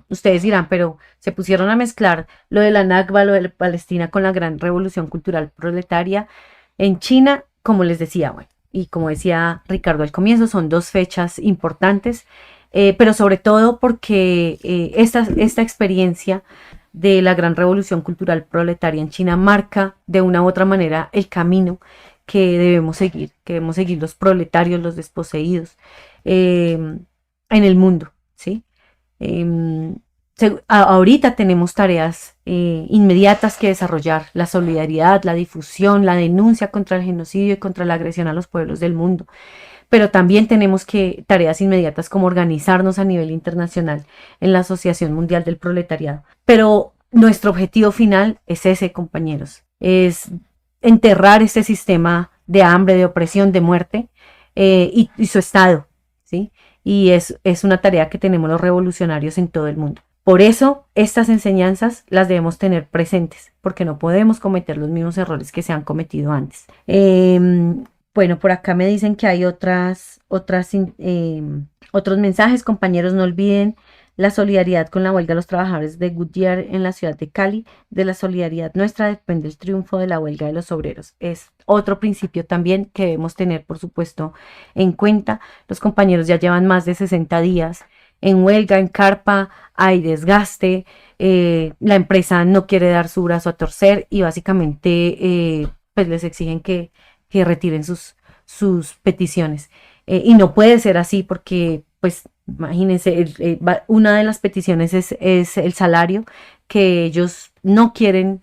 ustedes dirán, pero se pusieron a mezclar lo de la Nakba, lo de Palestina con la gran revolución cultural proletaria en China. Como les decía, bueno, y como decía Ricardo al comienzo, son dos fechas importantes, pero sobre todo porque esta experiencia de la gran revolución cultural proletaria en China marca de una u otra manera el camino que debemos seguir los proletarios, los desposeídos en el mundo, ¿sí? Ahorita tenemos tareas inmediatas que desarrollar: la solidaridad, la difusión, la denuncia contra el genocidio y contra la agresión a los pueblos del mundo. Pero también tenemos tareas inmediatas como organizarnos a nivel internacional en la Asociación Mundial del Proletariado. Pero nuestro objetivo final es ese, compañeros, es enterrar este sistema de hambre, de opresión, de muerte y su estado, ¿sí? Y es una tarea que tenemos los revolucionarios en todo el mundo. Por eso estas enseñanzas las debemos tener presentes, porque no podemos cometer los mismos errores que se han cometido antes. Bueno, por acá me dicen que hay otros mensajes. Compañeros, no olviden la solidaridad con la huelga de los trabajadores de Goodyear en la ciudad de Cali. De la solidaridad nuestra depende el triunfo de la huelga de los obreros. Es otro principio también que debemos tener, por supuesto, en cuenta. Los compañeros ya llevan más de 60 días en huelga, en carpa, hay desgaste, la empresa no quiere dar su brazo a torcer y básicamente pues les exigen que retiren sus sus peticiones. Y no puede ser así porque, pues, imagínense, una de las peticiones es el salario que ellos no quieren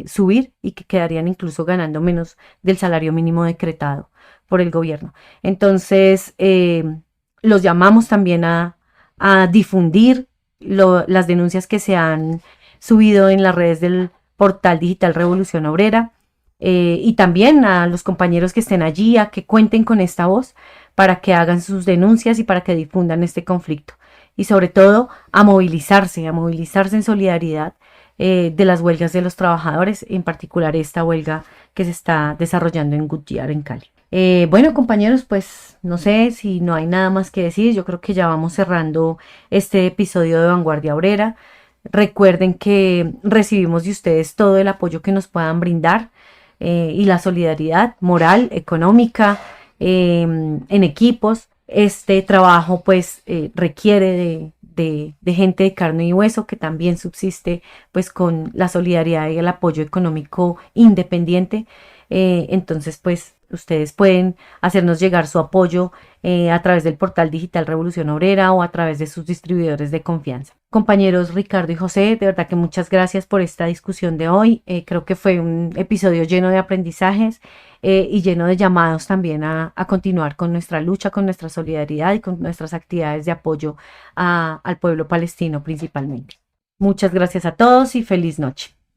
subir y que quedarían incluso ganando menos del salario mínimo decretado por el gobierno. Entonces, los llamamos también a difundir las denuncias que se han subido en las redes del portal digital Revolución Obrera, y también a los compañeros que estén allí a que cuenten con esta voz para que hagan sus denuncias y para que difundan este conflicto. Y sobre todo a movilizarse en solidaridad de las huelgas de los trabajadores, en particular esta huelga que se está desarrollando en Goodyear, en Cali. Bueno, compañeros, pues no sé si no hay nada más que decir. Yo creo que ya vamos cerrando este episodio de Vanguardia Obrera. Recuerden que recibimos de ustedes todo el apoyo que nos puedan brindar y la solidaridad moral, económica, en equipos. Este trabajo pues requiere de gente de carne y hueso que también subsiste pues con la solidaridad y el apoyo económico independiente. Entonces pues ustedes pueden hacernos llegar su apoyo a través del portal digital Revolución Obrera o a través de sus distribuidores de confianza. Compañeros Ricardo y José, de verdad que muchas gracias por esta discusión de hoy. Creo que fue un episodio lleno de aprendizajes y lleno de llamados también a continuar con nuestra lucha, con nuestra solidaridad y con nuestras actividades de apoyo al pueblo palestino principalmente. Muchas gracias a todos y feliz noche.